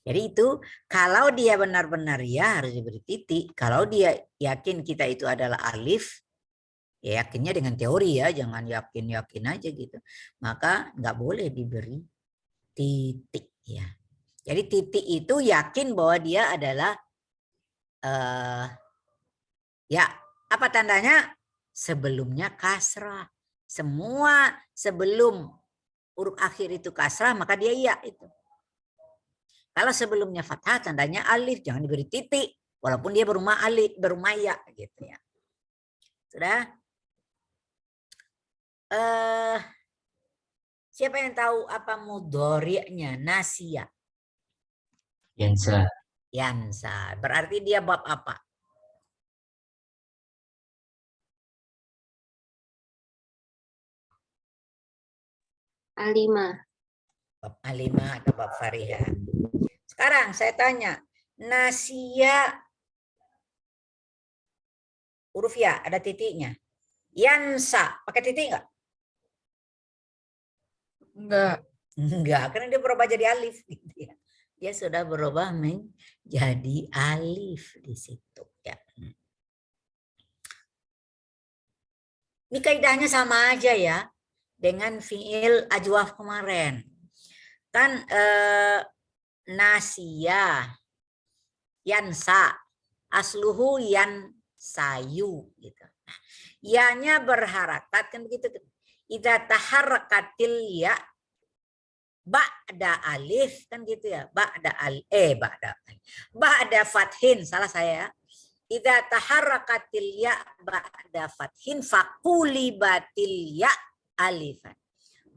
Jadi itu kalau dia benar-benar ya harus diberi titik. Kalau dia yakin kita itu adalah alif, ya yakinnya dengan teori ya, jangan yakin-yakin aja gitu. Maka nggak boleh diberi titik ya. Jadi titik itu yakin bahwa dia adalah ya, apa tandanya? Sebelumnya kasrah. Semua sebelum huruf akhir itu kasrah maka dia iya itu. Kalau sebelumnya fathah tandanya alif, jangan diberi titik walaupun dia berumah alif, berumah ya gitu ya. Sudah? Siapa yang tahu apa mudhari'nya nasia? Yansa. Yansa. Berarti dia bab apa? Alima. Bab alima atau bab fariha. Sekarang saya tanya, nasia huruf ya ada titiknya. Yansa pakai titik enggak? Enggak. Enggak, karena dia berubah jadi alif gitu ya. Dia sudah berubah menjadi alif di situ ya. Ini kaidahnya sama aja ya dengan fiil ajwaf kemarin. Kan nasia, yansa, asluhu yan sayu gitu. Nah, ya-nya berharakat kan begitu. Idza taharrakatil ya ba'da alif kan gitu ya. Ba'da fathin, salah saya ya. Idza taharrakatil ya ba'da fathin faqulibatil ya alifan.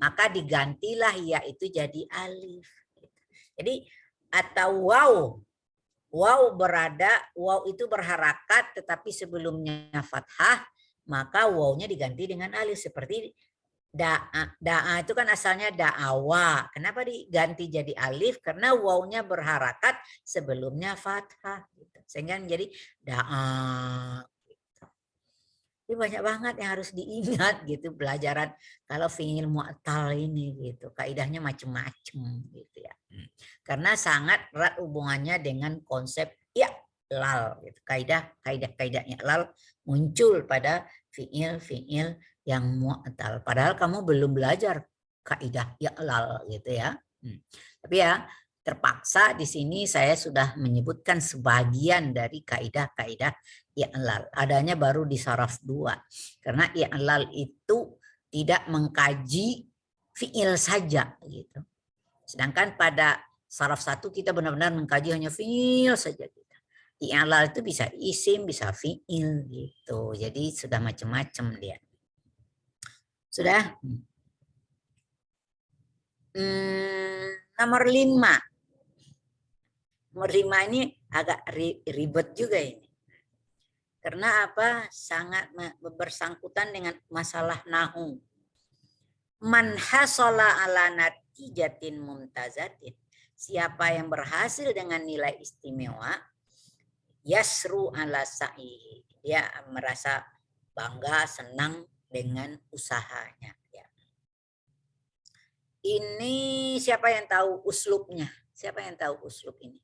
Maka digantilah ya itu jadi alif. Jadi atau waw itu berharakat tetapi sebelumnya fathah, maka wawnya diganti dengan alif seperti da'a itu kan asalnya da'awa. Kenapa diganti jadi alif? Karena wawnya berharakat sebelumnya fathah gitu. Sehingga menjadi da'a. Ini banyak banget yang harus diingat gitu pelajaran kalau fi'il mu'tal ini gitu. Kaidahnya macam-macam gitu ya. Karena sangat erat hubungannya dengan konsep i'lal gitu. Kaidah-kaidahnya i'lal muncul pada fi'il yang mu'tal. Padahal kamu belum belajar kaidah i'lal gitu ya. Tapi ya terpaksa di sini saya sudah menyebutkan sebagian dari kaidah-kaidah i'lal. Adanya baru di saraf 2. Karena i'lal itu tidak mengkaji fi'il saja gitu. Sedangkan pada saraf 1 kita benar-benar mengkaji hanya fi'il saja gitu. I'lal itu bisa isim, bisa fi'il gitu. Jadi sudah macam-macam dia. Sudah? Nomor 5. Nomor 5 ini agak ribet juga ini. Karena apa? Sangat bersangkutan dengan masalah nahu. Man hasala ala natijatin mumtazatin. Siapa yang berhasil dengan nilai istimewa, yasru ala sa'ihi. Dia merasa bangga, senang dengan usahanya. Ya. Ini siapa yang tahu uslubnya? Siapa yang tahu uslub ini?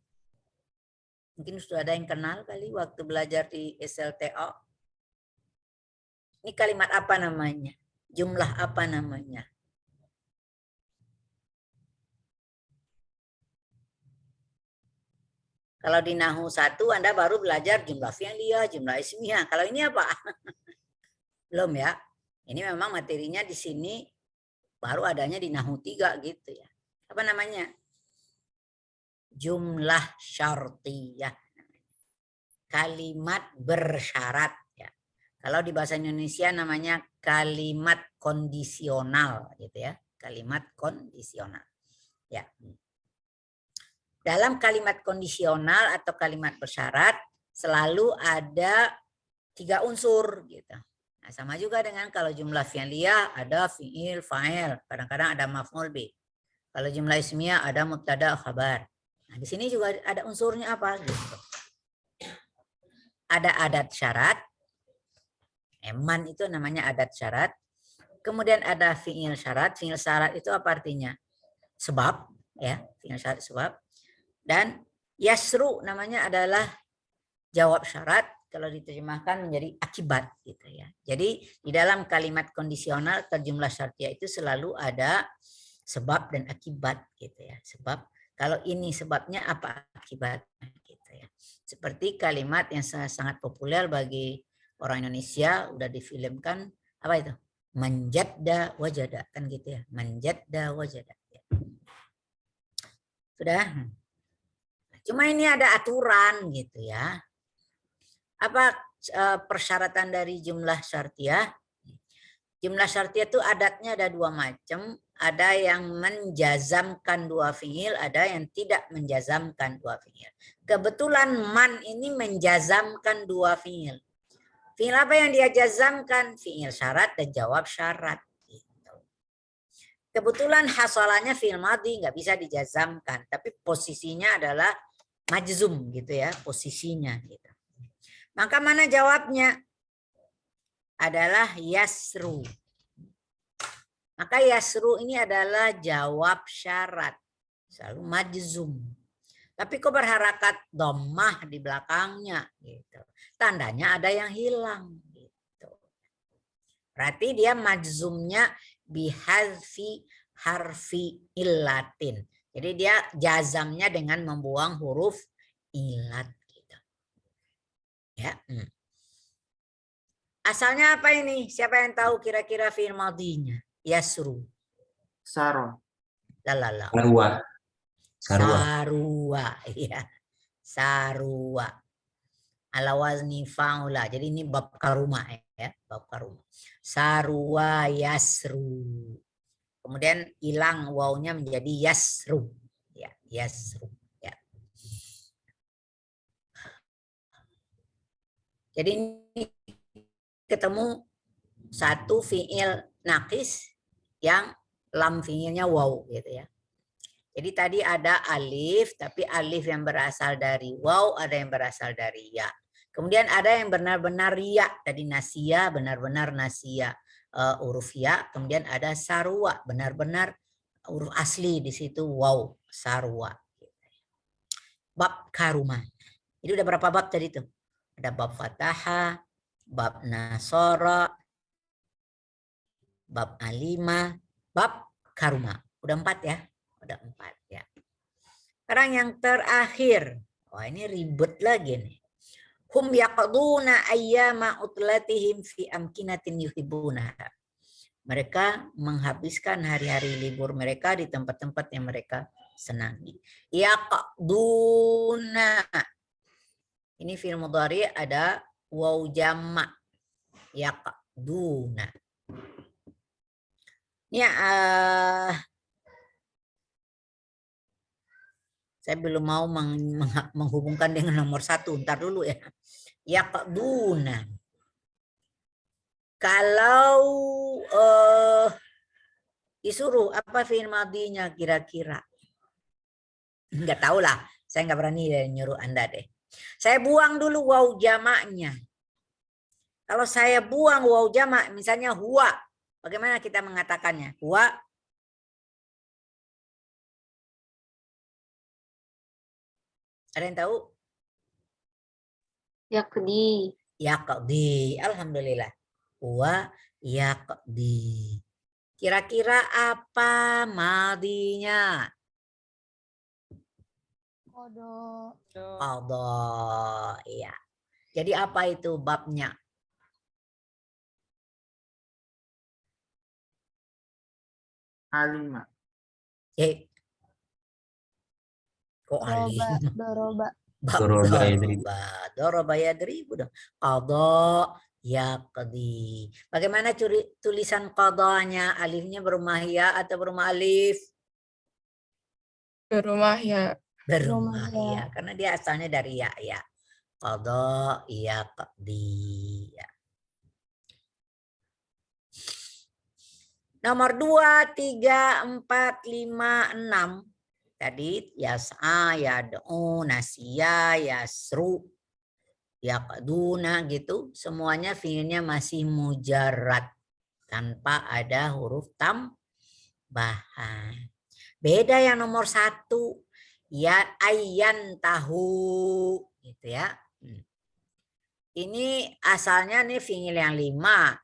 Mungkin sudah ada yang kenal kali waktu belajar di SLTO. Ini kalimat apa namanya? Jumlah apa namanya? Kalau di Nahu 1 Anda baru belajar jumlah fi'liyah, jumlah ismiyah. Kalau ini apa? Belum ya. Ini memang materinya di sini baru adanya di Nahu 3 gitu ya. Apa namanya? Jumlah syartiyah. Kalimat bersyarat ya. Kalau di bahasa Indonesia namanya kalimat kondisional gitu ya. Kalimat kondisional. Ya. Dalam kalimat kondisional atau kalimat bersyarat selalu ada 3 unsur gitu. Nah, sama juga dengan kalau jumlah fi'liyah ada fi'il, fa'il, kadang-kadang ada maf'ul bih. Kalau jumlah ismiyah ada mubtada, khabar. Nah, di sini juga ada unsurnya apa gitu. Ada adat syarat. Man itu namanya adat syarat. Kemudian ada fi'il syarat. Fi'il syarat itu apa artinya? Sebab ya, fi'il syarat sebab. Dan yasru namanya adalah jawab syarat, kalau diterjemahkan menjadi akibat gitu ya. Jadi di dalam kalimat kondisional atau jumlah syartiyah itu selalu ada sebab dan akibat gitu ya. Sebab kalau ini sebabnya apa akibatnya gitu ya. Seperti kalimat yang sangat populer bagi orang Indonesia udah difilmkan apa itu? Manjadda wajada kan gitu ya. Manjadda wajada. Ya. Sudah? Cuma ini ada aturan gitu ya. Apa persyaratan dari jumlah syartiyah? Jumlah syartiyah itu adatnya ada dua macam. Ada yang menjazamkan dua fiil, ada yang tidak menjazamkan dua fiil. Kebetulan man ini menjazamkan dua fiil. Fiil apa yang dia jazamkan? Fiil syarat dan jawab syarat. Gitu. Kebetulan hasalahnya fiil madhi nggak bisa dijazamkan, tapi posisinya adalah majzum gitu ya, posisinya. Gitu. Maka mana jawabnya? Adalah yasru. Maka yasru ini adalah jawab syarat. Selalu majzum. Tapi kok berharakat dhammah di belakangnya gitu. Tandanya ada yang hilang gitu. Berarti dia majzumnya bihadfi harfi illatin. Jadi dia jazamnya dengan membuang huruf ilat gitu. Ya. Asalnya apa ini? Siapa yang tahu kira-kira fi'il madhinya? Yasru. Saro. Lalala. Sarwa. Sarwa. Sarua. Ya. Sarua. Ala wazni fa'ula. Jadi ini bab karuma ya. Bab karuma. Sarua yasru. Kemudian hilang wawunya menjadi yasru. Ya, yasru. Ya. Jadi ini ketemu satu fiil naqis yang lam fiilnya waw gitu ya. Jadi tadi ada alif, tapi alif yang berasal dari waw, ada yang berasal dari ya. Kemudian ada yang benar-benar ya, tadi nasia, benar-benar nasia huruf ya. Kemudian ada sarwa, benar-benar huruf asli di situ waw, sarwa. Bab karuma. Jadi udah berapa bab tadi tuh? Ada bab fataha, bab nasara, bab alima, bab karuma. Udah 4 ya? Udah 4 ya. Sekarang yang terakhir. Wah ini ribet lagi nih. Hum yaqduna ayyama utlatihim fi amkinatin yuhibbunaha. Mereka menghabiskan hari-hari libur mereka di tempat-tempat yang mereka senangi. Yaqduna. Ini fi'il mudhari ada waw jama'. Yaqduna. Ya, saya belum mau menghubungkan dengan nomor 1. Ntar dulu ya. Yaqduna. Kalau disuruh apa fi'il madhinya kira-kira? Enggak tahu lah. Saya nggak berani nyuruh Anda deh. Saya buang dulu waw jamaknya. Kalau saya buang waw jamak, misalnya huwa. Bagaimana kita mengatakannya? Huwa. Ada yang tahu? Yaqdi. Yaqdi. Alhamdulillah. Huwa yaqdi. Kira-kira apa madinya? Qadha. Qadha. Iya. Jadi apa itu babnya? Alima. Kok Doroba. alim? Doroba. Doroba yadribu. Doroba yadribu dong. Qadha yaqdi. Bagaimana tulisan qadhanya? Alifnya berumah ya atau berumah alif? Berumah ya. Berumah Berumah ya. ya. Karena dia asalnya dari ya ya. Qadha yaqdi. Ya. Nomor 2, 3, 4, 5, 6. Tadi yas'a, yad'u, nasya, yasru, yaqduna gitu. Semuanya fiilnya masih mujarrad. Tanpa ada huruf tambahan. Beda yang nomor 1. Ya ayyan tahu. Gitu ya. Ini asalnya nih fiil yang 5.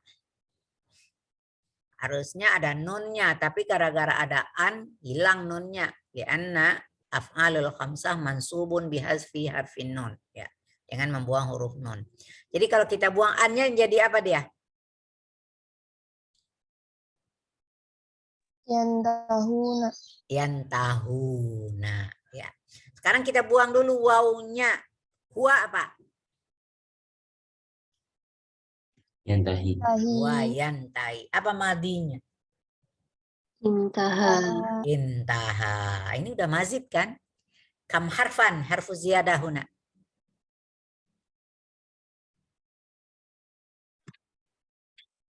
Harusnya ada nunnya, tapi gara-gara ada an, hilang nunnya. Lianna af'alul khamsah mansubun bihazfi harfin nun. Ya, dengan membuang huruf nun. Jadi kalau kita buang annya jadi apa dia? Yantahuna. Yantahuna. Ya. Sekarang kita buang dulu wawunya. Huwa apa? Yantahi. Huwa Tahi. yantai. Apa madinya? Intaha. Intaha. Ini udah mazid kan? Kam harfan, harfu ziyadah huna.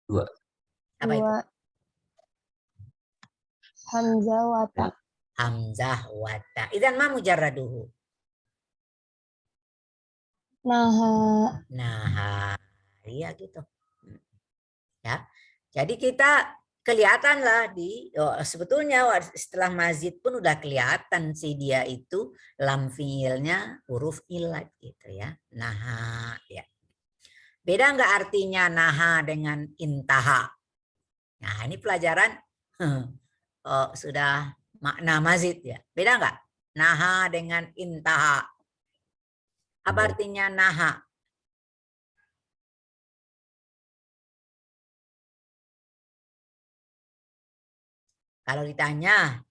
Dua. Apa itu? Dua. Hamzah wa ta. Hamzah wa ta. Idzan ma mujarraduhu. Naha. Nah, iya gitu. Ya. Jadi kita kelihatan lah sebetulnya setelah mazid pun udah kelihatan sih dia itu lam fiilnya huruf ilat gitu ya. Nah, ya. Beda nggak artinya naha dengan intaha? Nah, ini pelajaran sudah makna mazid ya. Beda nggak? Naha dengan intaha. Apa Beda. artinya naha? Kalau ditanya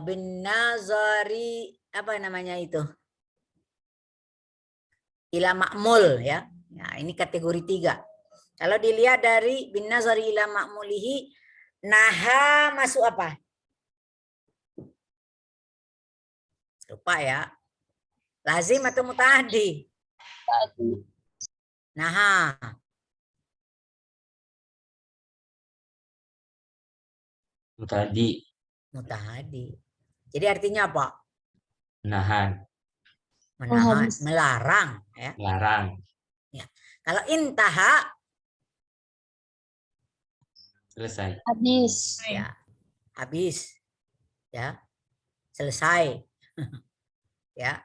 bin nazari apa namanya itu? Ila ma'mul ya. Nah, ini kategori 3. Kalau dilihat dari bin nazari ila ma'mulihi, naha masuk apa? Lupa ya. Lazim atau muta'addi? Naha. Tadi Muta'addi. Jadi artinya apa? nahan, Menahan, Habis. melarang ya. larang, Kalau intaha selesai. Habis. ya habis ya, selesai. Ya.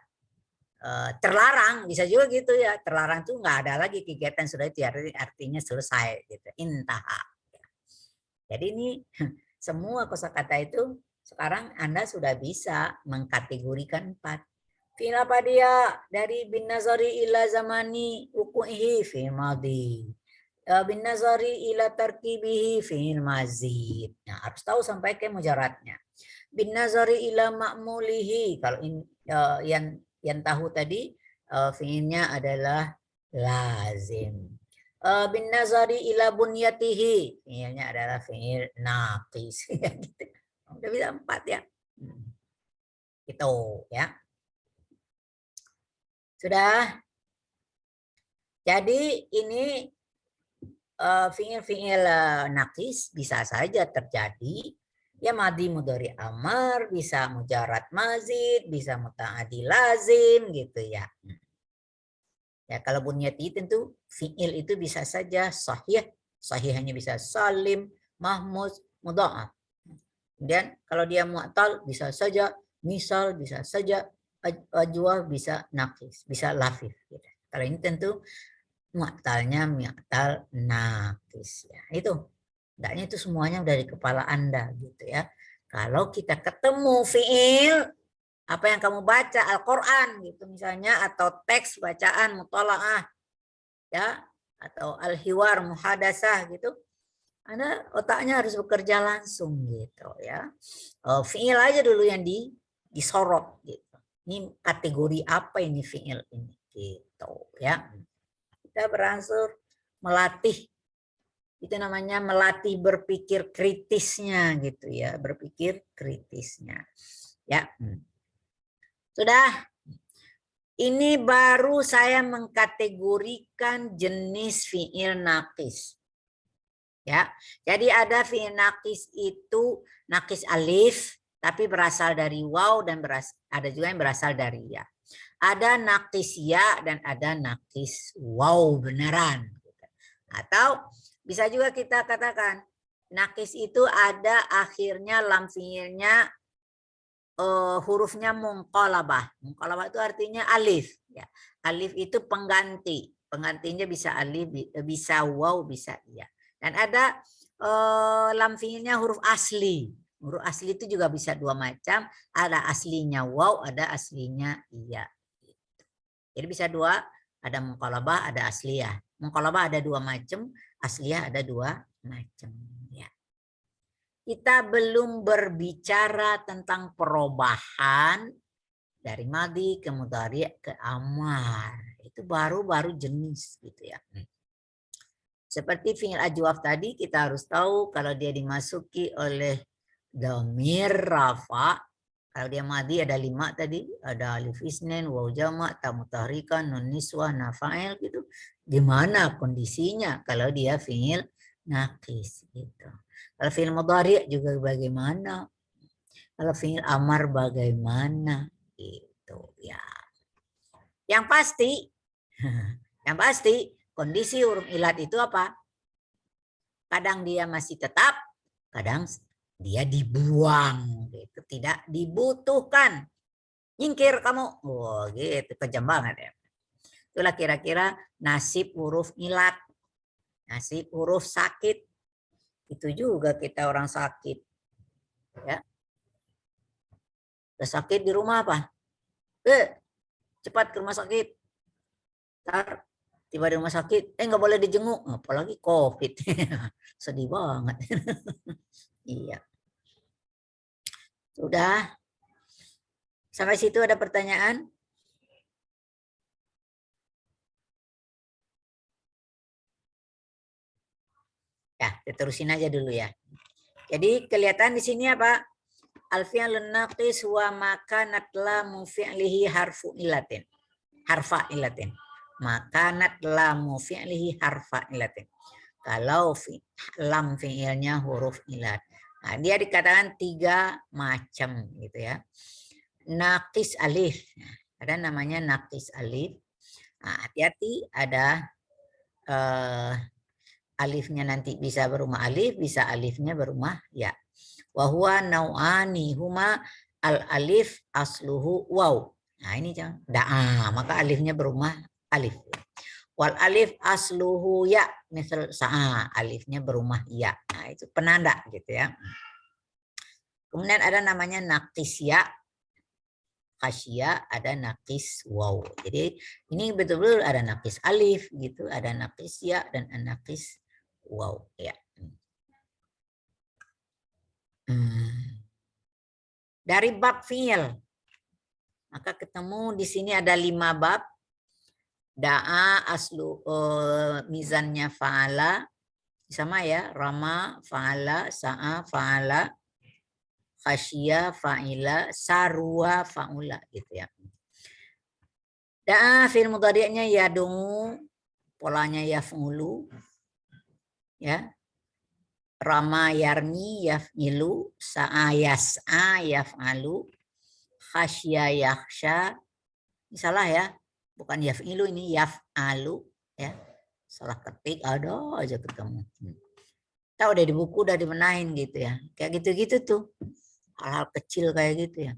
Terlarang bisa juga gitu ya. Terlarang tuh nggak ada lagi kegiatan sudah itu artinya selesai gitu. Intaha. Jadi ini semua kosakata itu sekarang Anda sudah bisa mengkategorikan 4. Fi'il apa dia? Dari bin nazari ila zamani wuku'ihi fi'il madhi. Bin nazari ila tarkibihi fi'il mazid. Nah, harus tahu sampai ke mujaradnya. Bin nazari ila ma'mulihi. Kalau yang tahu tadi fi'ilnya adalah lazim. Bin nazari ila bunyatihi. Fi'ilnya adalah fi'il naqis. Gitu. Udah bisa 4 ya. Itu ya. Sudah. Jadi ini fi'il naqis bisa saja terjadi. Ya madi mudhari amar, bisa mujarad mazid, bisa muta'addi lazim gitu ya. Ya kalau bunyati tentu fi'il itu bisa saja sahih, sahihnya bisa salim, mahmud, mudha'af. Kemudian kalau dia mu'tal bisa saja misal, bisa saja ajwah, bisa naqis, bisa lafif. Gitu. Kalau ini tentu mu'talnya mu'tal naqis ya. Itu hendaknya itu semuanya udah di kepala Anda gitu ya. Kalau kita ketemu fi'il apa yang kamu baca Al-Qur'an gitu misalnya atau teks bacaan muthala'ah ya atau al-hiwar muhadasah gitu. Anda otaknya harus bekerja langsung gitu ya. Fi'il aja dulu yang disorot gitu. Ini kategori apa ini fi'il ini gitu ya. Kita beransur melatih, itu namanya melatih berpikir kritisnya gitu ya, berpikir kritisnya ya. Sudah, ini baru saya mengkategorikan jenis fi'il naqis ya. Jadi ada fi'il naqis itu naqis alif tapi berasal dari waw dan ada juga yang berasal dari ya. Ada naqis ya dan ada naqis waw beneran. Atau bisa juga kita katakan naqis itu ada akhirnya lam fiilnya hurufnya munqalabah. Munqalabah itu artinya alif. Ya. Alif itu pengganti. Penggantinya bisa alif, bisa waw, bisa iya. Dan ada lam fiilnya huruf asli. Huruf asli itu juga bisa 2 macam. Ada aslinya waw, ada aslinya iya. Jadi bisa 2, ada munqalabah, ada asliyah. Munqalabah ada 2 macam, asliyah ada 2 macam. Ya. Kita belum berbicara tentang perubahan dari madi ke mudhari ke amar. Itu baru jenis gitu ya. Seperti fi'il ajwaf tadi kita harus tahu kalau dia dimasuki oleh dhamir rafa. Kalau dia madi ada 5 tadi, ada alif isnin, waw jamak, ta mutahrikan, nun niswah, nafa'il gitu. Gimana kondisinya kalau dia fi'il naqis gitu. Kalau fi'il mudhari juga bagaimana? Kalau fi'il amar bagaimana? Gitu ya. Yang pasti kondisi huruf ilat itu apa? Kadang dia masih tetap, kadang dia dibuang, gitu. Tidak dibutuhkan. Nyingkir kamu, wah gitu, kejam banget ya. Itulah kira-kira nasib huruf ilat, nasib huruf sakit. Itu juga kita orang sakit, ya. Udah sakit di rumah apa? Cepat ke rumah sakit. Ntar tiba di rumah sakit, nggak boleh dijenguk, apalagi COVID. Sedih banget. Iya. Sudah. Sampai situ ada pertanyaan? Ya, terusin aja dulu ya. Jadi kelihatan di sini apa? Al-fi'lun naqis wa makanat lamu fi'lihi harfu ilatin. Harfa ilatin. Makanat lamu fi'lihi harfa ilatin. Kalau lam fi'ilnya huruf ilat. Nah, dia dikatakan 3 macam gitu ya. Naqis alif. Ada namanya naqis alif. Nah, hati-hati ada alifnya nanti bisa berumah alif, bisa alifnya berumah ya. Wa huwa nau'ani huma al alif asluhu waw. Nah, ini jangan. Maka alifnya berumah alif. Wal alif asluhu ya, misal alifnya berumah ya. Nah, itu penanda gitu ya. Kemudian ada namanya naqis ya, khasya, ada naqis waw. Jadi ini betul-betul ada naqis alif gitu, ada naqis ya dan naqis waw ya. Dari bab fi'il, maka ketemu di sini ada 5 bab. Da'a aslu mizannya fa'ala, sama ya, rama fa'ala, sa'a fa'ala, khasya fa'ila, sarwa fa'ula gitu ya. Da'a fi'il mudhari'nya yad'u, polanya yaf'ulu ya. Rama yarmi yaf'ilu, sa'a yas'a yaf'alu, khasya yakhsha. Ini salah ya, bukan yaf'ilu, ini yaf'alu ya. Salah ketik ada aja ketemu. Kita udah di buku udah dimenahin gitu ya. Kayak gitu-gitu tuh. Hal-hal kecil kayak gitu ya.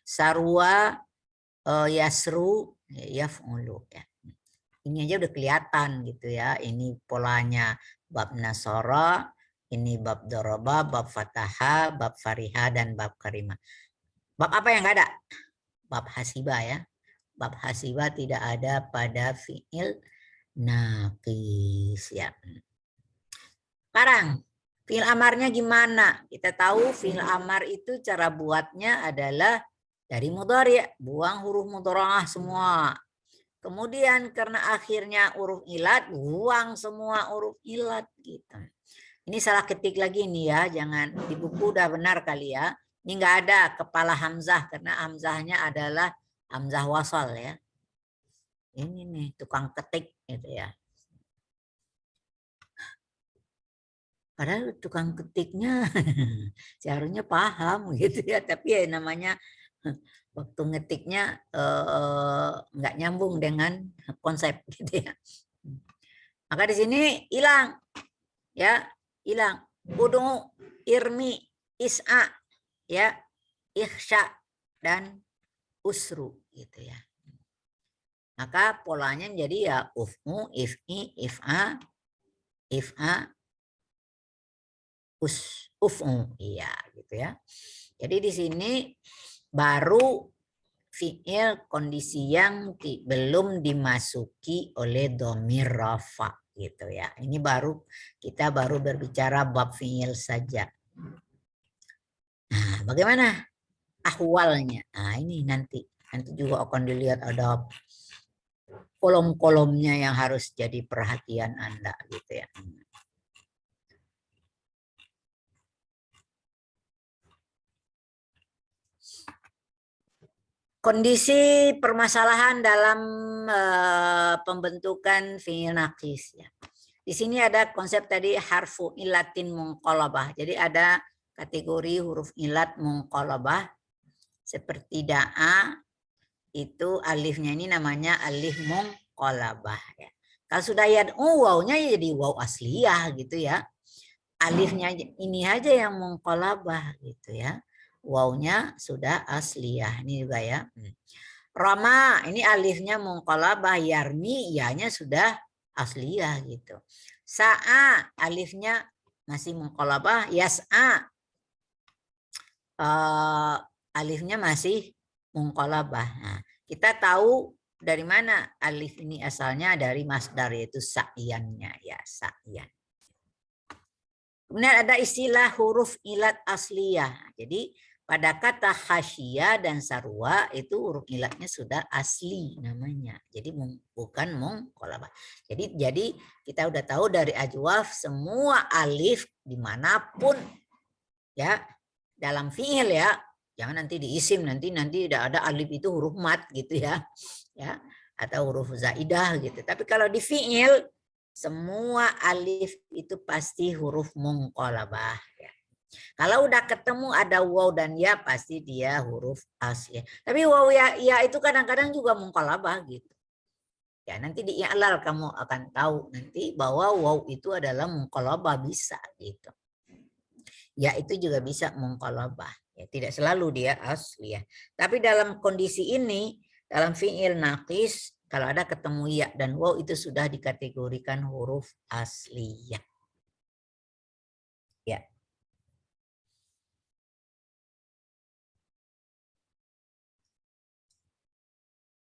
Sarwa yasru yaf'ulu ya. Ini aja udah kelihatan gitu ya. Ini polanya bab nasara, ini bab doroba, bab fataha, bab fariha, dan bab karima. Bab apa yang nggak ada? Bab hasiba ya. Bab hasiba tidak ada pada fi'il naqis ya. Sekarang fi'il amarnya gimana? Kita tahu fi'il amar itu cara buatnya adalah dari mudhari, buang huruf mudhara'ah semua. Kemudian karena akhirnya huruf ilat, buang semua huruf ilat gitu. Ini salah ketik lagi nih ya, jangan di buku udah benar kali ya. Ini nggak ada kepala hamzah karena hamzahnya adalah hamzah wasal ya. Ini nih tukang ketik gitu ya. Padahal tukang ketiknya seharusnya paham gitu ya, tapi ya namanya waktu ngetiknya nggak nyambung dengan konsep gitu ya. Maka di sini hilang ya. Hilang udu, irmi, is'a ya, ikhsya dan usru gitu ya. Maka polanya menjadi ya uf'u, if'i, if'a, if'a, uf'u iya gitu ya. Jadi di sini baru fi'il kondisi yang belum dimasuki oleh dhamir rafa gitu ya. Ini kita baru berbicara bab fi'il saja. Nah, bagaimana ahwalnya? Nah, ini nanti juga akan dilihat ada kolom-kolomnya yang harus jadi perhatian Anda gitu ya. Kondisi permasalahan dalam pembentukan fi'il naqis ya. Di sini ada konsep tadi harfu ilatin munqalabah. Jadi ada kategori huruf ilat munqalabah seperti da'a itu alifnya ini namanya alif munqalabah ya. Kalau sudah yad'u wawnya jadi waw asliyah gitu ya. Alifnya ini aja yang munqalabah gitu ya. Wawnya sudah asliyah ini juga ya. Rama ini alifnya munqalabah, yarmi ya-nya sudah asliyah gitu. Sa'a alifnya masih munqalabah, yas'a alifnya masih munqalabah. Nah, kita tahu dari mana alif ini asalnya dari masdar yaitu sa'yannya ya, sa'yan. Kemudian ada istilah huruf ilat asliyah. Jadi pada kata khasyiyah dan sarwa itu huruf ilatnya sudah asli namanya. Jadi bukan munqalabah. Jadi kita udah tahu dari ajwaf semua alif dimanapun ya dalam fiil ya. Jangan nanti di isim nanti ada alif itu huruf mat gitu ya. Ya atau huruf zaidah gitu. Tapi kalau di fiil semua alif itu pasti huruf munqalabah ya. Kalau udah ketemu ada waw dan ya pasti dia huruf asli. Tapi waw ya itu kadang-kadang juga munqalabah gitu. Ya nanti di i'lal kamu akan tahu nanti bahwa waw itu adalah munqalabah bisa gitu. Ya itu juga bisa munqalabah. Ya tidak selalu dia asli ya. Tapi dalam kondisi ini dalam fi'il naqis kalau ada ketemu ya dan waw itu sudah dikategorikan huruf asliyah. Ya.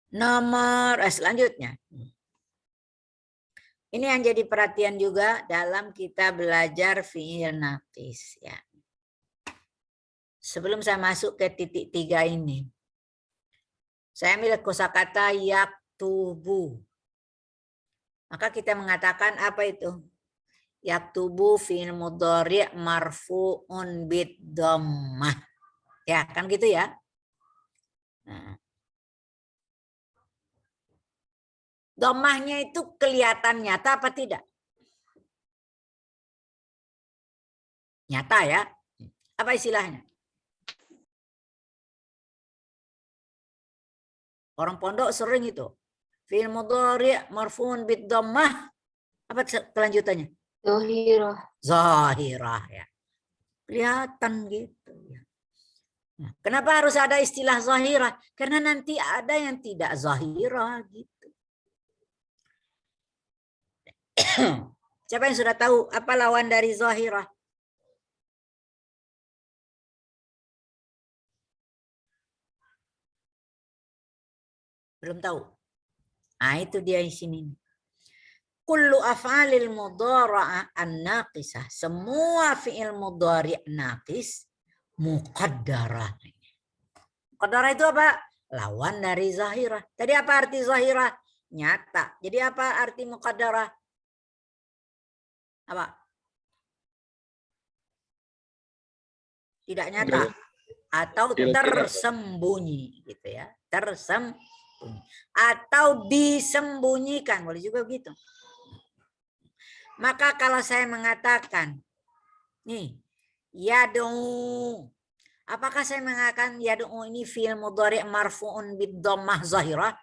Nomor selanjutnya. Ini yang jadi perhatian juga dalam kita belajar fi'il naqis ya. Sebelum saya masuk ke titik 3 ini. Saya ambil kosakata yaktubu. Maka kita mengatakan apa itu? Yaktubu fi'il mudhari' marfu'un bid dhammah. Ya, kan gitu ya. Nah. Dhammahnya itu kelihatan nyata apa tidak? Nyata ya. Apa istilahnya? Orang pondok sering itu. Fi'il mudhari' marfu'un bid dhammah. Apa kelanjutannya? Zahirah. Zahirah ya. Kelihatan gitu ya. Nah, kenapa harus ada istilah zahirah? Karena nanti ada yang tidak zahirah gitu. Siapa yang sudah tahu apa lawan dari zahirah? Belum tahu. Nah, itu dia di sini. Kullu af'alil mudhara'ah an-naqisah. Semua fi'il mudhari' naqis muqaddarah. Muqaddarah itu apa? Lawan dari zahirah. Tadi apa arti zahirah? Nyata. Jadi apa arti muqaddarah? Apa? Tidak nyata. Atau tersembunyi gitu ya. Tersembunyi. Atau disembunyikan. Boleh juga begitu. Maka kalau saya mengatakan, nih, yad'u. Apakah saya mengatakan yad'u ini fi'il mudhari' marfu'un bid dhammah zahirah?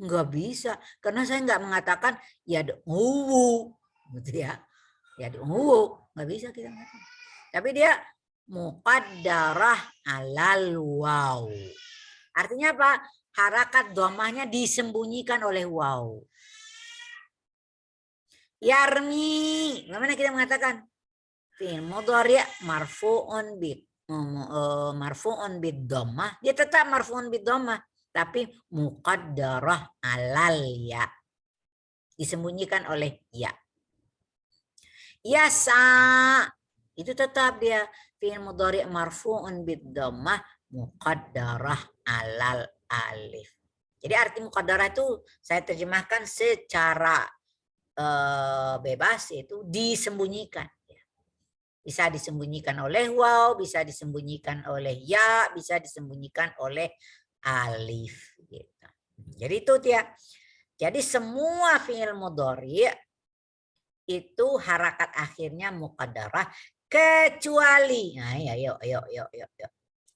Enggak bisa. Karena saya enggak mengatakan yad'u. Gitu ya. Yad'u. Enggak bisa kita mengatakan. Tapi dia muqaddarah alal waw. Artinya apa? Harakat dhammahnya disembunyikan oleh waw. Yarmi, bagaimana kita mengatakan? Fi'il mudhari' marfu'un bid dhammah. Dia tetap marfu'un bid dhammah, tapi muqaddarah alal ya. Disembunyikan oleh ya. Yasa, itu tetap dia fi'il mudhari' marfu'un bid-dhammah muqaddarah alal alif. Jadi arti muqaddarah itu saya terjemahkan secara bebas, yaitu disembunyikan. Bisa disembunyikan oleh waw, bisa disembunyikan oleh ya, bisa disembunyikan oleh alif. Gitu. Jadi itu dia. Jadi semua fi'il mudhari' itu harakat akhirnya muqaddarah kecuali, nah yuk.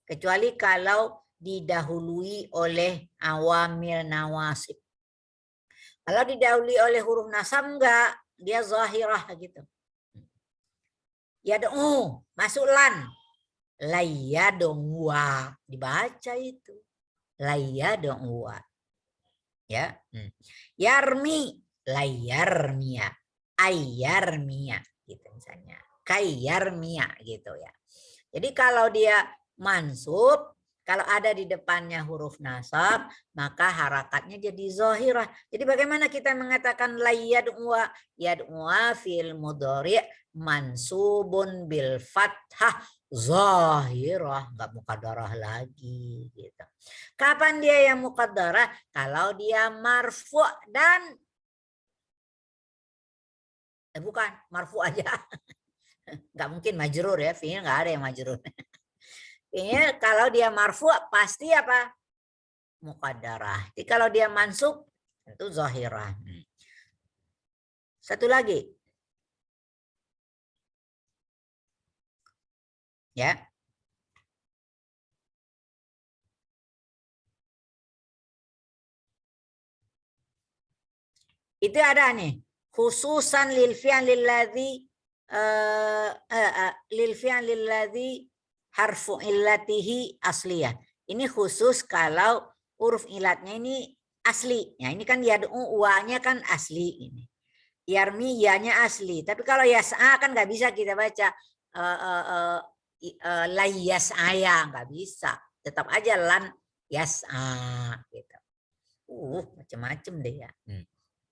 Kecuali kalau didahului oleh awamil nawasib. Kalau didahului oleh huruf nasab enggak, dia zahirah gitu. Yad'u, masuk lan. Layad'u, dibaca itu. Layad'u. Ya. Yarmi, layarmiya. Ayarmiya gitu misalnya. Kayarmiya gitu ya. Jadi kalau dia mansub, kalau ada di depannya huruf nasab, maka harakatnya jadi zahirah. Jadi bagaimana kita mengatakan la yad'uwa? Yad'uwa fil mudhari' mansubun bil fathah zahirah, enggak muqaddarah lagi gitu. Kapan dia yang muqaddarah? Kalau dia marfu' dan bukan marfu' aja. Enggak mungkin majrur ya, fi'il enggak ada yang majrur. Fi'il kalau dia marfu' pasti apa? Muqaddarah. Jadi kalau dia mansub itu zahirah. Satu lagi. Ya. Itu ada nih, khususan lil fi'lil ladzi lil fi'lil ladzi harfu illatihi asliyah. Ini khusus kalau huruf ilatnya ini asli. Ya, ini kan yad'u wa-nya kan asli ini. Yarmi ya-nya asli. Tapi kalau yas'a kan nggak bisa kita baca la yas'aya, nggak bisa. Tetap aja lan yas'a gitu. Macam-macam deh ya.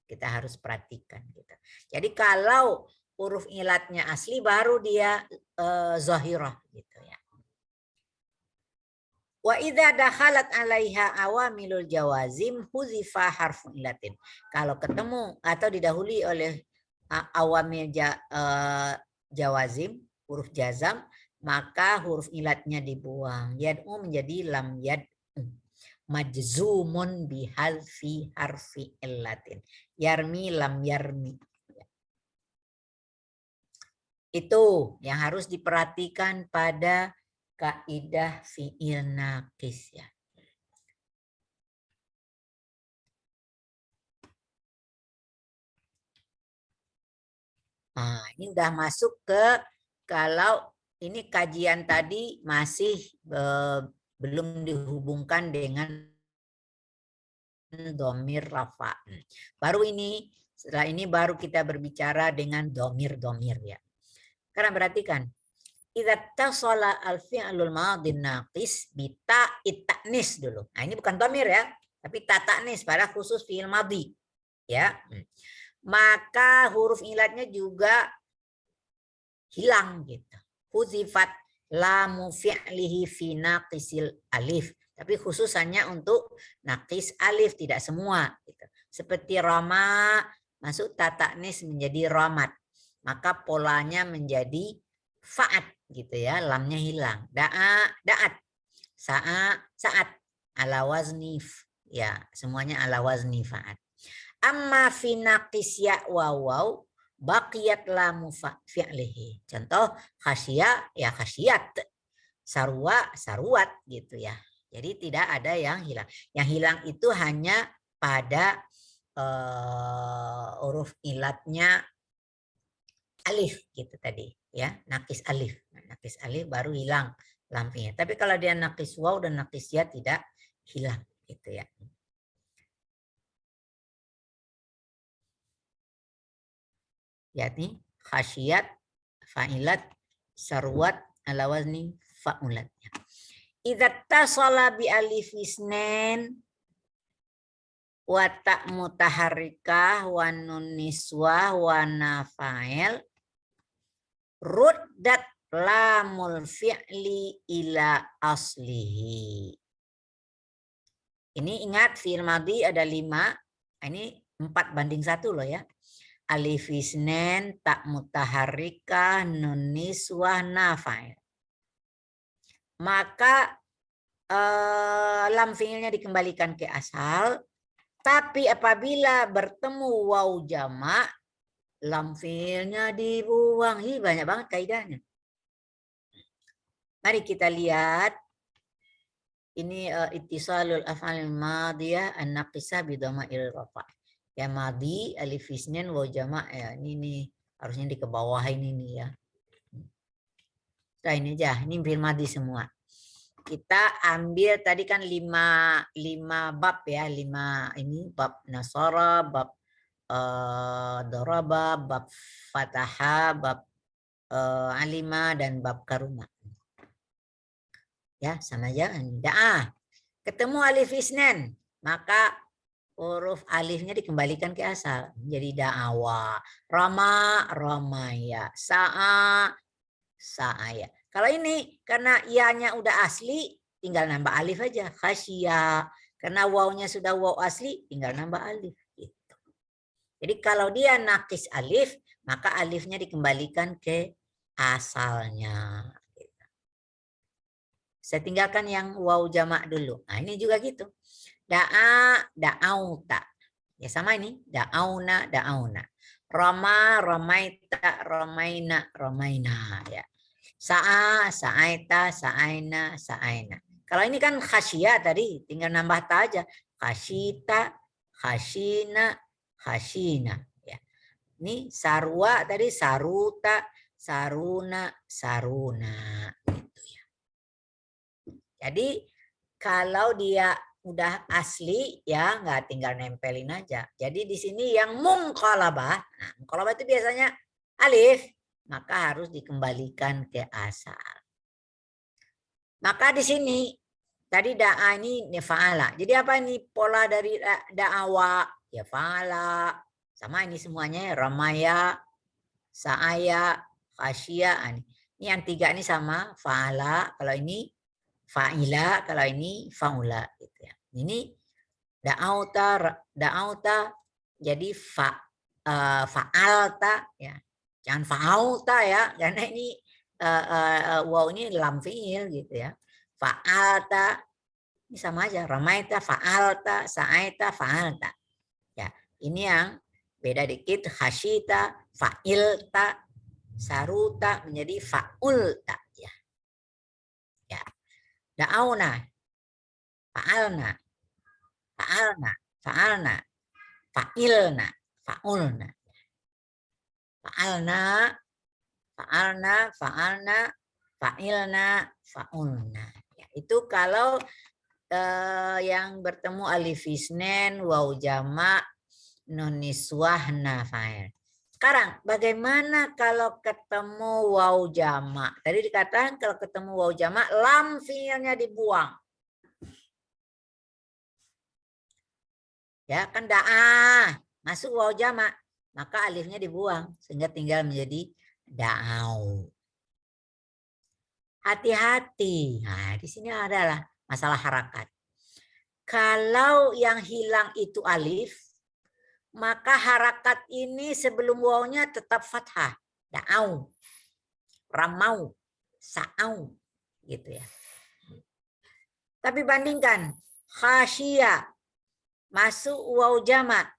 Kita harus perhatikan gitu. Jadi kalau huruf ilatnya asli baru dia zahirah gitu ya. Wa idza dakhalat 'alaiha awamilul jawazim huzifa harfu ilatin. Kalau ketemu atau didahului oleh awamil jawazim, huruf jazam, maka huruf ilatnya dibuang. Yad'u menjadi lam yad'u. Majzumun bihadfi harfi illatin. Yarmi lam yarmi. Itu yang harus diperhatikan pada kaidah fi'il naqis ya. Nah, ini udah masuk ke, kalau ini kajian tadi masih belum dihubungkan dengan domir rafa. Baru ini, setelah ini baru kita berbicara dengan domir ya. Karena perhatikan, idza tasala al-fi'lul madhi naqis bi ta'it ta'nis dulu. Nah, ini bukan domir ya, tapi ta ta'nis pada khusus fi'il madhi. Ya. Maka huruf ilatnya juga hilang gitu. Huzifat lamu fi'lihi fi naqisil alif. Tapi khusus hanya untuk naqis alif, tidak semua. Gitu. Seperti rama, masuk ta ta'nis menjadi ramat. Maka polanya menjadi fa'at gitu ya, lamnya hilang. Da'a, da'at. Sa'a, sa'at. Ala wazni, ya semuanya ala wazni fa'at. Amma fi naqis ya wawaw baqiyat lamu fi'lihi. Contoh khasya ya khasyat. Sarwa sarwat gitu ya. Jadi tidak ada yang hilang. Yang hilang itu hanya pada huruf ilatnya alif gitu tadi ya, naqis alif. Naqis alif baru hilang lamnya. Tapi kalau dia naqis waw dan naqis ya tidak hilang gitu ya. Yakni khasyat, fa'ilat, sarwat, ala wazni fa'ulat. Idza tasala bi alif isnen wa ta mutaharrikah wa nun niswah wa nafail ruddat lamul fi'li ila aslihi. Ini ingat fi'il madhi ada 5. Ini 4:1 loh ya. Alif isnen, tak mutaharrikah, nun niswah, nafa'il. Maka lam fi'ilnya dikembalikan ke asal. Tapi apabila bertemu waw jamak, lam fi'ilnya dibuang. Ih, banyak banget kaidahnya. Mari kita lihat. Ini ittisalul af'alil madiyah an-naqisah bi dhama'ir rafa'. Ya madi alif isnin waw jamak ya. Ini harusnya di kebawahin ini ya. Nah, ini aja. Ini fi'il madi semua. Kita ambil tadi kan 5 bab ya, 5 ini bab nasara, bab daraba, bab fataha, bab alima dan bab karuma. Ya, sama aja. Da'ah. Ketemu alif isnan, maka huruf alifnya dikembalikan ke asal. Jadi da'awa. Rama, ramaya. Sa'a, sa'aya. Kalau ini karena ianya udah asli, tinggal nambah alif aja. Khasya. Karena wawnya sudah waw asli, tinggal nambah alif. Gitu. Jadi kalau dia nakis alif, maka alifnya dikembalikan ke asalnya. Saya tinggalkan yang waw jamak dulu. Nah ini juga gitu. Da'a, da'auta. Ya sama ini. Da'auna, da'auna. Rama, ramaita, ramaina, ramaina. Ya. Sa'a, sa'aita, sa'aina, sa'aina. Kalau ini kan khasya tadi. Tinggal nambah ta aja. Khasita, khasina, khasina. Ya. Ini sarwa tadi. Saruta, saruna, saruna. Jadi kalau dia udah asli ya nggak tinggal nempelin aja. Jadi di sini yang mungqalabah, nah mungqalabah itu biasanya alif, maka harus dikembalikan ke asal. Maka di sini tadi da'a ini fa'ala. Jadi apa ini pola dari da'awa? Ya fa'ala. Sama ini semuanya ya, ramaya, sa'aya, khasya. Ini yang 3 ini sama fa'ala. Kalau ini fa'ila, kalau ini fa'ula gitu ya. Ini da'auta jadi fa'alta ya. Jangan fa'auta ya, karena ini waw ini lam fi'il gitu ya. Fa'alta ini sama aja, ramaita, fa'alta, sa'aita, fa'alta. Ya, ini yang beda dikit, khasyita, fa'ilta, saruta menjadi fa'ulta ya. Ya. Da'auna, fa'alna, fa'alna, fa'alna, fa'ilna, fa'ulna. Fa'alna, fa'alna, fa'alna, fa'ilna, fa'ulna. Ya, itu kalau yang bertemu alif isnen, waw jamak, nun niswah, nafa'il. Sekarang bagaimana kalau ketemu waw jamak? Tadi dikatakan kalau ketemu waw jamak lam fi'ilnya dibuang. Ya kan da'ah masuk waw jamak, maka alifnya dibuang sehingga tinggal menjadi da'au. Hati-hati. Nah, di sini adalah masalah harakat. Kalau yang hilang itu alif, maka harakat ini sebelum wawnya tetap fathah. Da'au, ramau, sa'au. Gitu ya. Tapi bandingkan. Khasya. Masuk waw jamak.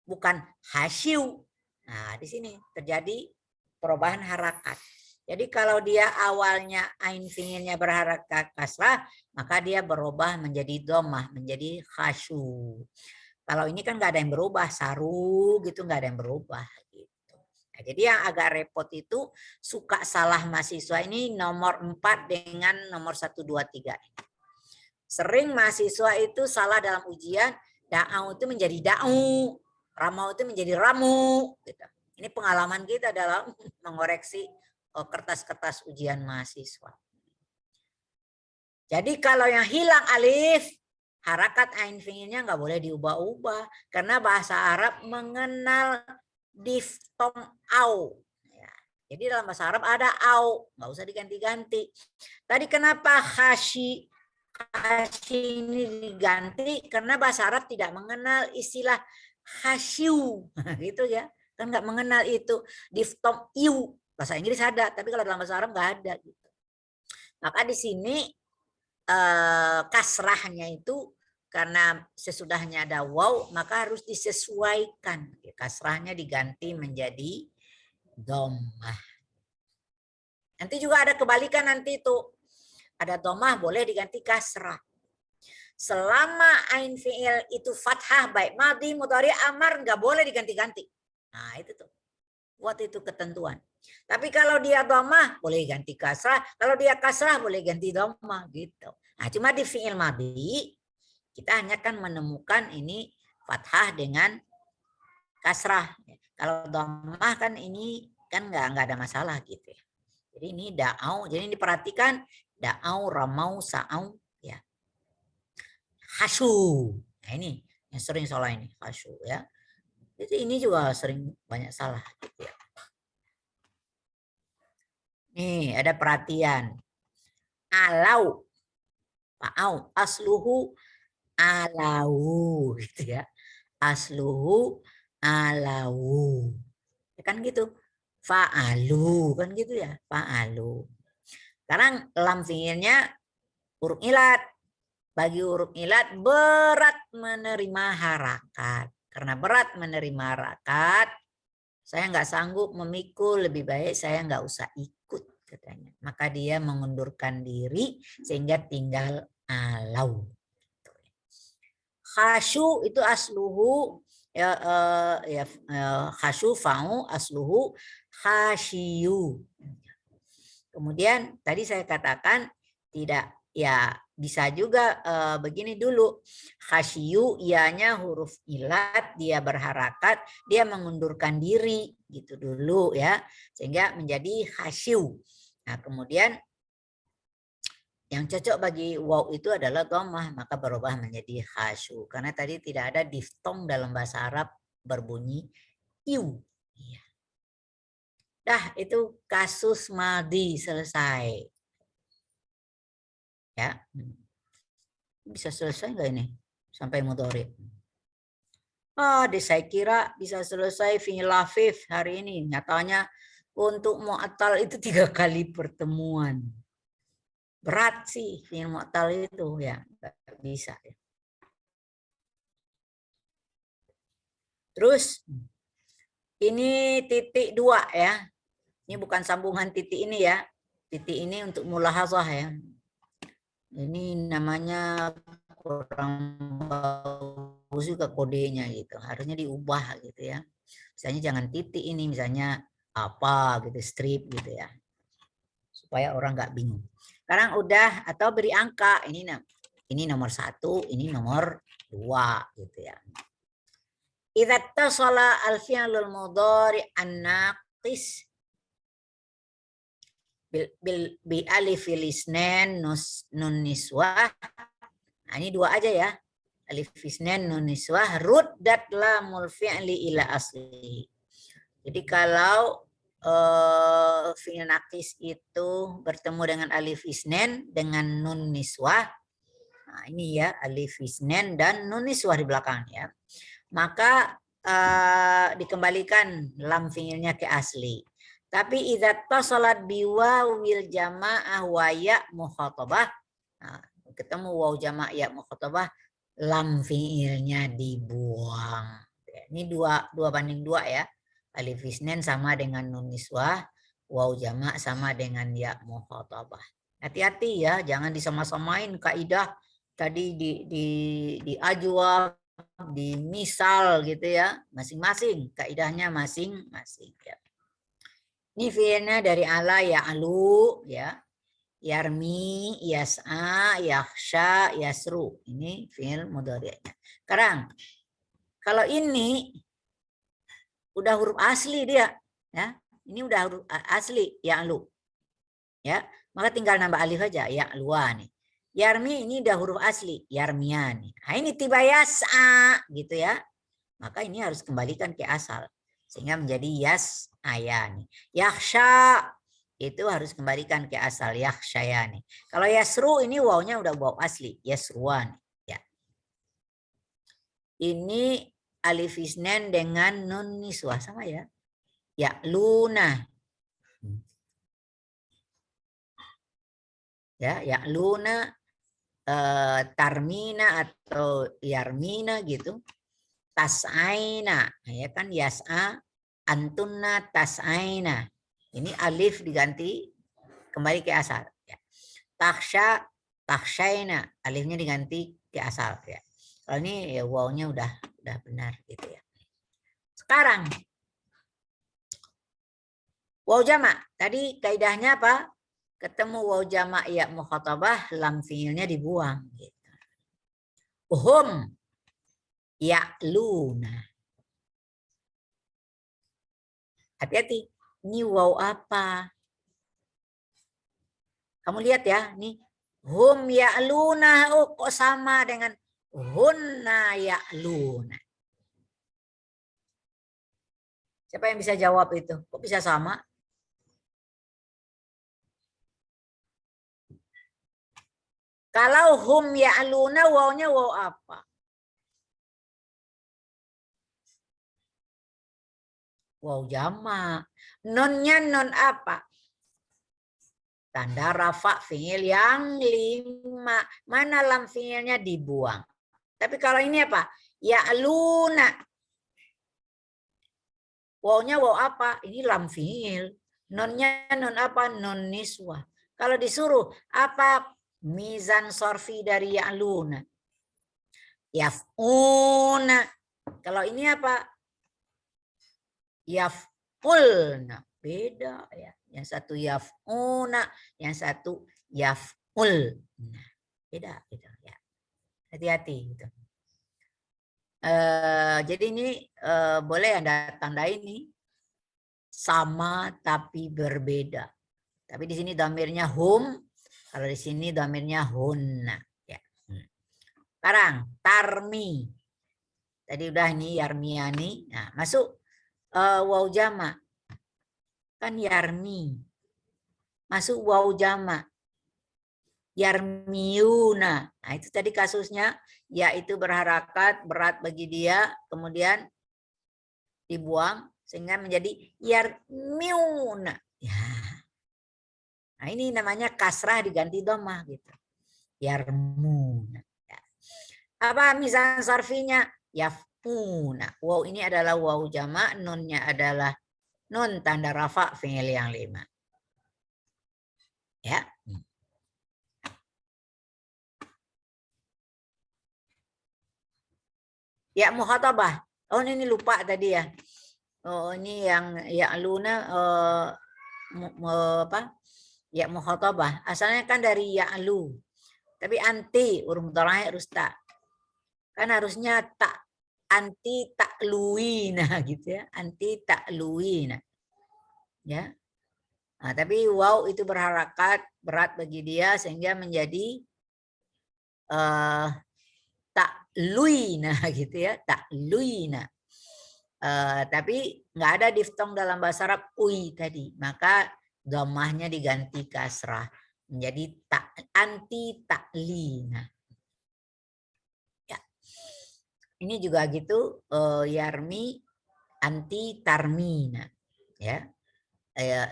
Bukan khasyu. Nah di sini terjadi perubahan harakat. Jadi kalau dia awalnya ain fi'ilnya berharakat kasrah, maka dia berubah menjadi dhammah, menjadi khasyu. Kalau ini kan nggak ada yang berubah, saru gitu nggak ada yang berubah gitu. Nah, jadi yang agak repot itu suka salah mahasiswa ini nomor 4 dengan nomor 1, 2, 3. Sering mahasiswa itu salah dalam ujian, da'au itu menjadi da'u, ramau itu menjadi ramu. Gitu. Ini pengalaman kita dalam mengoreksi kertas-kertas ujian mahasiswa. Jadi kalau yang hilang alif, harakat ain fi'ilnya nggak boleh diubah-ubah karena bahasa Arab mengenal diftom au. Ya. Jadi dalam bahasa Arab ada au, nggak usah diganti-ganti. Tadi kenapa khashi ini diganti? Karena bahasa Arab tidak mengenal istilah khasyu, gitu ya. Kan nggak mengenal itu diftom iu. Bahasa Inggris ada, tapi kalau dalam bahasa Arab nggak ada. Gitu. Maka di sini kasrahnya itu karena sesudahnya ada waw, maka harus disesuaikan. Kasrahnya diganti menjadi dhammah. Nanti juga ada kebalikan nanti itu. Ada dhammah boleh diganti kasrah. Selama ain fi'il itu fathah baik madhi, mudhari, amar nggak boleh diganti-ganti. Nah, itu tuh. Buat itu ketentuan. Tapi kalau dia dhammah boleh ganti kasrah, kalau dia kasrah boleh ganti dhammah gitu. Nah, cuma di fi'il madhi kita hanya kan menemukan ini fathah dengan kasrah. Kalau dhammah kan ini kan nggak ada masalah gitu ya. Jadi ini da'au, jadi ini diperhatikan da'au, ramau, sa'au ya. Khasyu. Nah, ini yang sering salah ini, khasyu ya. Jadi ini juga sering banyak salah gitu ya. Nih, ada perhatian. Alau. Fa'au asluhu alau gitu ya. Asluhu alau. Ya kan gitu. Fa'alu kan gitu ya. Fa'alu. Sekarang lam fi'ilnya huruf ilat. Bagi huruf ilat berat menerima harakat. Karena berat menerima harakat, saya nggak sanggup memikul, lebih baik saya nggak usah ikut katanya. Maka dia mengundurkan diri sehingga tinggal alau. Khasyu itu asluhu khasyu fa'u asluhu khasyu. Kemudian tadi saya katakan tidak ya bisa juga begini dulu. Khasyu ianya huruf ilat, dia berharakat, dia mengundurkan diri gitu dulu ya. Sehingga menjadi khasyu. Nah, kemudian yang cocok bagi waw itu adalah dhammah, maka berubah menjadi khasyu. Karena tadi tidak ada diftong dalam bahasa Arab berbunyi iu. Iya. Dah, itu kasus madhi selesai. Ya. Bisa selesai nggak ini? Sampai mudhari. Saya kira bisa selesai fi'il lafif hari ini. Nyatanya untuk mu'attal itu 3 kali pertemuan. Berat sih fi'il mu'attal itu ya, nggak bisa ya. Terus ini titik 2 ya. Ini bukan sambungan titik ini ya. Titik ini untuk mulahazah ya. Ini namanya kurang bagus juga kodenya gitu. Harusnya diubah gitu ya. Misalnya jangan titik ini, misalnya apa gitu, strip gitu ya. Supaya orang nggak bingung. Sekarang udah atau beri angka. Ini nomor 1, ini nomor 2 gitu ya. Idza tasala al-fi'lul mudhari an-naqis bi alifil isnan nun niswah. Nah, ini 2 aja ya. Alif isnan nun niswah ruddat lamul fi'li ila asli. Jadi kalau fi'il naqis itu bertemu dengan alif isnan dengan nun niswah. Nah, ini ya alif isnan dan nun niswah di belakang ya. Maka dikembalikan lam fi'ilnya ke asli. Tapi idza tasalat biwawil jamaah wa ya mukhatabah. Nah, ketemu waw jamaah ya mukhatabah, lam fi'ilnya dibuang. Ini 2 banding 2 ya. Alif isnan sama dengan nun niswah, waw jamaah sama dengan ya mukhatabah. Hati-hati ya, jangan disama-samain kaidah tadi di ajwa, di misal gitu ya. Masing-masing kaidahnya masing-masing ya. Ini fi'ilnya dari ala ya'lu ya. Yarmi, yas'a, yakhsha, yasru. Ini fi'il mudhari'nya. Sekarang kalau ini udah huruf asli dia ya. Ini udah huruf asli ya'lu. Ya, maka tinggal nambah alif aja ya'luwa nih. Yarmi ini udah huruf asli yarmiya nih. Nah, ini tiba yas'a gitu ya. Maka ini harus kembalikan ke asal sehingga menjadi Ayani. Yakhsha itu harus kembalikan ke asal yakhshayani. Kalau yasru ini wawnya udah waw asli, yasruan. Ya. Ini alif isnen dengan nun niswah sama ya. Ya luna. Ya luna, tarmina atau yarmina gitu. Tas'aina, ya kan yas'a, antunna tas'aina. Ini alif diganti kembali ke asal. Ya. Taksha, takshaina, alifnya diganti ke asal. Ya. Kalau ini ya wawnya udah benar gitu ya. Sekarang waw jamak. Tadi kaidahnya apa? Ketemu waw jamak ya mukhatabah, lam fiilnya dibuang. Gitu. Hum ya'luna. Hati-hati. Ini waw apa? Kamu lihat ya, nih. Hum ya'luna. Oh, kok sama dengan hunna ya'luna. Siapa yang bisa jawab itu? Kok bisa sama? Kalau hum ya'luna, wawnya waw apa? Waw jamak. Nonnya non apa? Tanda rafa fiil yang 5. Mana lam fiilnya dibuang. Tapi kalau ini apa? Ya'luna. Wawnya waw apa? Ini lam fiil. Nonnya non apa? Non niswah. Kalau disuruh apa mizan sorfi dari ya'luna? Yaf'una. Kalau ini apa? Yaf'ulna. Beda ya. Yang satu yaf'una, yang satu yaf'ul. Nah, beda gitu ya. Hati-hati gitu. Jadi ini boleh Anda tandai ini sama tapi berbeda. Tapi di sini dhamirnya hum, kalau di sini dhamirnya hunna ya. Sekarang tarmi. Tadi udah ini yarmiyani. Nah, masuk waw jamak. Kan yarmi. Masuk waw jamak. Yarmiuna. Nah, itu tadi kasusnya yaitu berharakat berat bagi dia, kemudian dibuang sehingga menjadi yarmiuna. Ya. Nah, ini namanya kasrah diganti dhammah gitu. Yarmuna. Ya. Apa mizan sarfinya? Yafuna. Waw ini adalah waw jamak, nunnya adalah nun tanda rafa fi'il yang 5. Ya. Ya mukhatabah. Oh ini lupa tadi ya. Oh ini yang ya'luna apa? Ya mukhatabah. Asalnya kan dari ya'lu. Tapi anti urung mudhari' harus tak. Kan harusnya tak anti ta'luina gitu ya. Anti ta'luina. Ya. Nah, tapi waw itu berharakat berat bagi dia sehingga menjadi ta'luina gitu ya, ta'luina. Tapi nggak ada diftong dalam bahasa Arab ui tadi, maka dhammahnya diganti kasrah menjadi anti ta'lina. Ya. Ini juga gitu yarmi anti tarmina ya.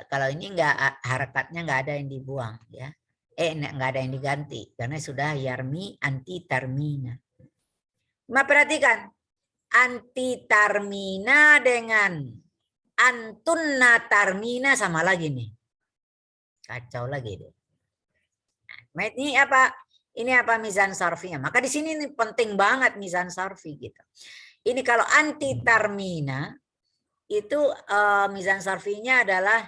Kalau ini nggak harakatnya nggak ada yang dibuang ya. Nggak ada yang diganti karena sudah yarmi anti tarmina. Nah, perhatikan anti tarmina dengan antunna tarmina sama lagi nih. Kacau lagi deh. Nah, ini apa? Ini apa mizan sarfinya? Maka di sini ini penting banget mizan sarfi gitu. Ini kalau anti tarmina itu mizan sarfinya adalah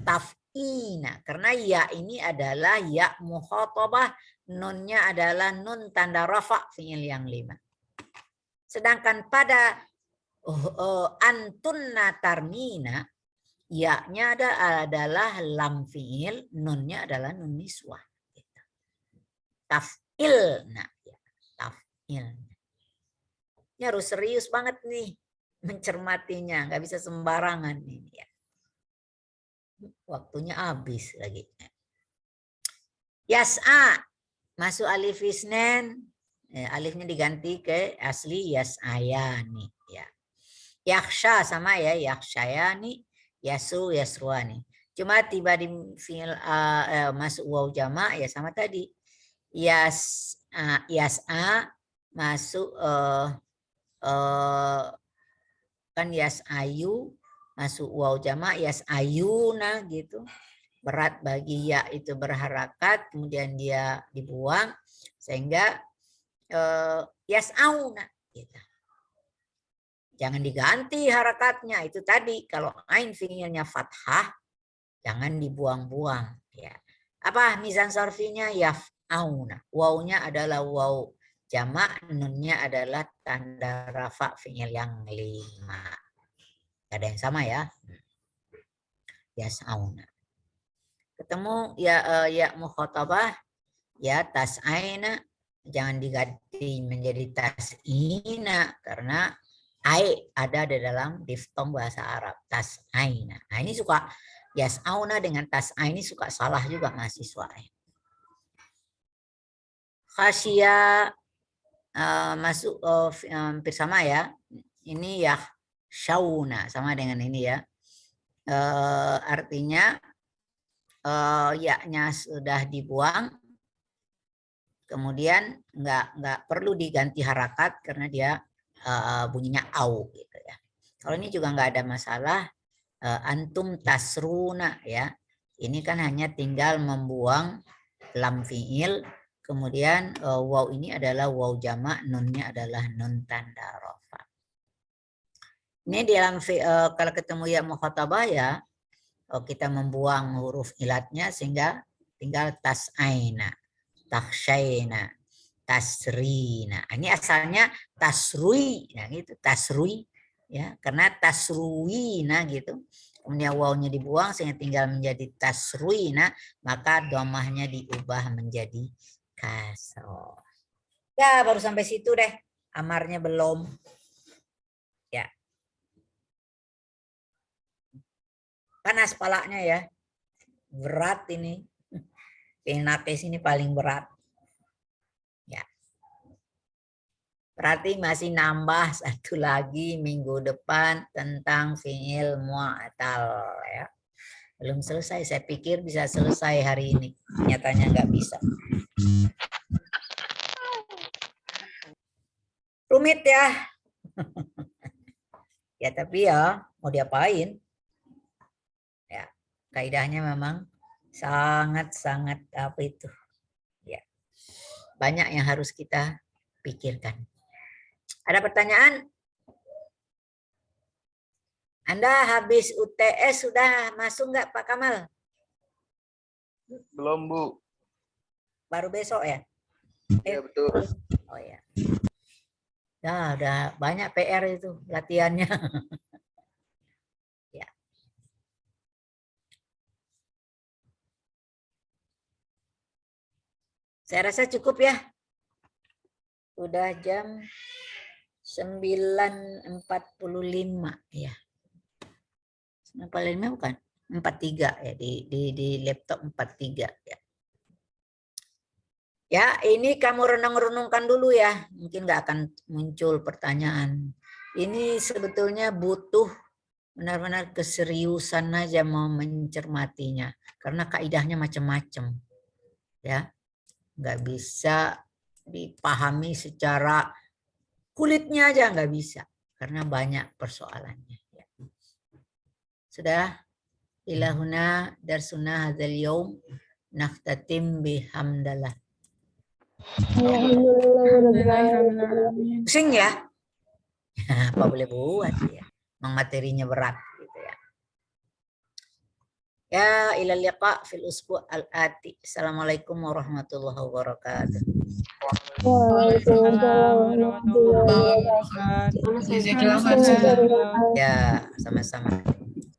taf'ina karena ya ini adalah ya mukhatabah, nunnya adalah nun tanda rafa fi'il yang 5. Sedangkan pada antunna tarmina ya-nya adalah lam fi'il, nunnya adalah nun niswah. Gitu. Taf'ilna ya, taf'ilna. Ini harus serius banget nih mencermatinya, nggak bisa sembarangan ini ya. Waktunya habis lagi. Yas'a masuk alif isnen, alifnya diganti ke asli yas'ayani ya. Yaksha sama ya, yakshayani, yasu, yasruani. Cuma tiba di fi'il masuk waw jama' ya sama tadi. Yas'a masuk kan yas'ayu masuk waw jama' yas'ayuna gitu. Berat bagi ya itu berharakat, kemudian dia dibuang sehingga yas'auna gitu. Jangan diganti harakatnya, itu tadi kalau ain fi'ilnya fathah jangan dibuang-buang ya. Apa mizan sarfinya? Yaf'auna. Wawnya adalah waw jamak, nunnya adalah tanda rafa fi'il yang 5. Ada yang sama ya. Yas'auna. Ketemu ya mukhatabah ya tas'aina, jangan diganti menjadi tas'ina karena ai ada di dalam diftong bahasa Arab tas'aina. Nah ini suka yas'auna dengan tas'aini suka salah juga mahasiswa. Khasya masuk hampir sama ya. Ini ya syauna sama dengan ini ya. Artinya yaknya sudah dibuang, kemudian nggak perlu diganti harakat karena dia bunyinya au gitu ya. Kalau ini juga nggak ada masalah. Antum tasruna ya. Ini kan hanya tinggal membuang lam fiil, kemudian waw ini adalah waw jamak, nunnya adalah nun tanda rafa. Ini di dalam kalau ketemu ya mukhatabah ya, kita membuang huruf ilatnya sehingga tinggal tas'aina, takhsyaina, tasrina. Ini asalnya tasrui, nah gitu, tasrui ya, karena tasruina gitu. Kemudian wawnya dibuang sehingga tinggal menjadi tasruina, maka domahnya diubah menjadi kasroh. Ya, baru sampai situ deh. Amarnya belum. Ya. Panas palanya ya. Berat ini. Pinapes ini paling berat. Ya. Berarti masih nambah satu lagi minggu depan tentang fi'il mu'tal ya. Belum selesai, saya pikir bisa selesai hari ini. Nyatanya nggak bisa. Rumit ya. Ya tapi ya mau diapain? Ya, kaidahnya memang sangat-sangat apa itu? Ya. Banyak yang harus kita pikirkan. Ada pertanyaan? Anda habis UTS sudah masuk nggak Pak Kamal? Belum, Bu. Baru besok ya? Iya, betul. Oh ya. Nah, udah banyak PR itu latihannya. Ya. Saya rasa cukup ya. Udah jam 9.45 ya. 9.45 bukan? 43 ya di laptop 43 ya. Ya, ini kamu renung-renungkan dulu ya. Mungkin nggak akan muncul pertanyaan. Ini sebetulnya butuh benar-benar keseriusan aja mau mencermatinya. Karena kaidahnya macam-macam. Ya, nggak bisa dipahami secara kulitnya aja nggak bisa. Karena banyak persoalannya. Ya. Sudah, ilahuna darsuna hadzal yaum naftatim bihamdallah. Pusing ya? Apa boleh buat ya? Memang materinya berat gitu ya. Ya ilal liqa fil usbu' al-ati. Assalamualaikum warahmatullahi wabarakatuh. Waalaikumsalam warahmatullahi wabarakatuh. Sama-sama. Jazakallah khairan. Ya, sama-sama.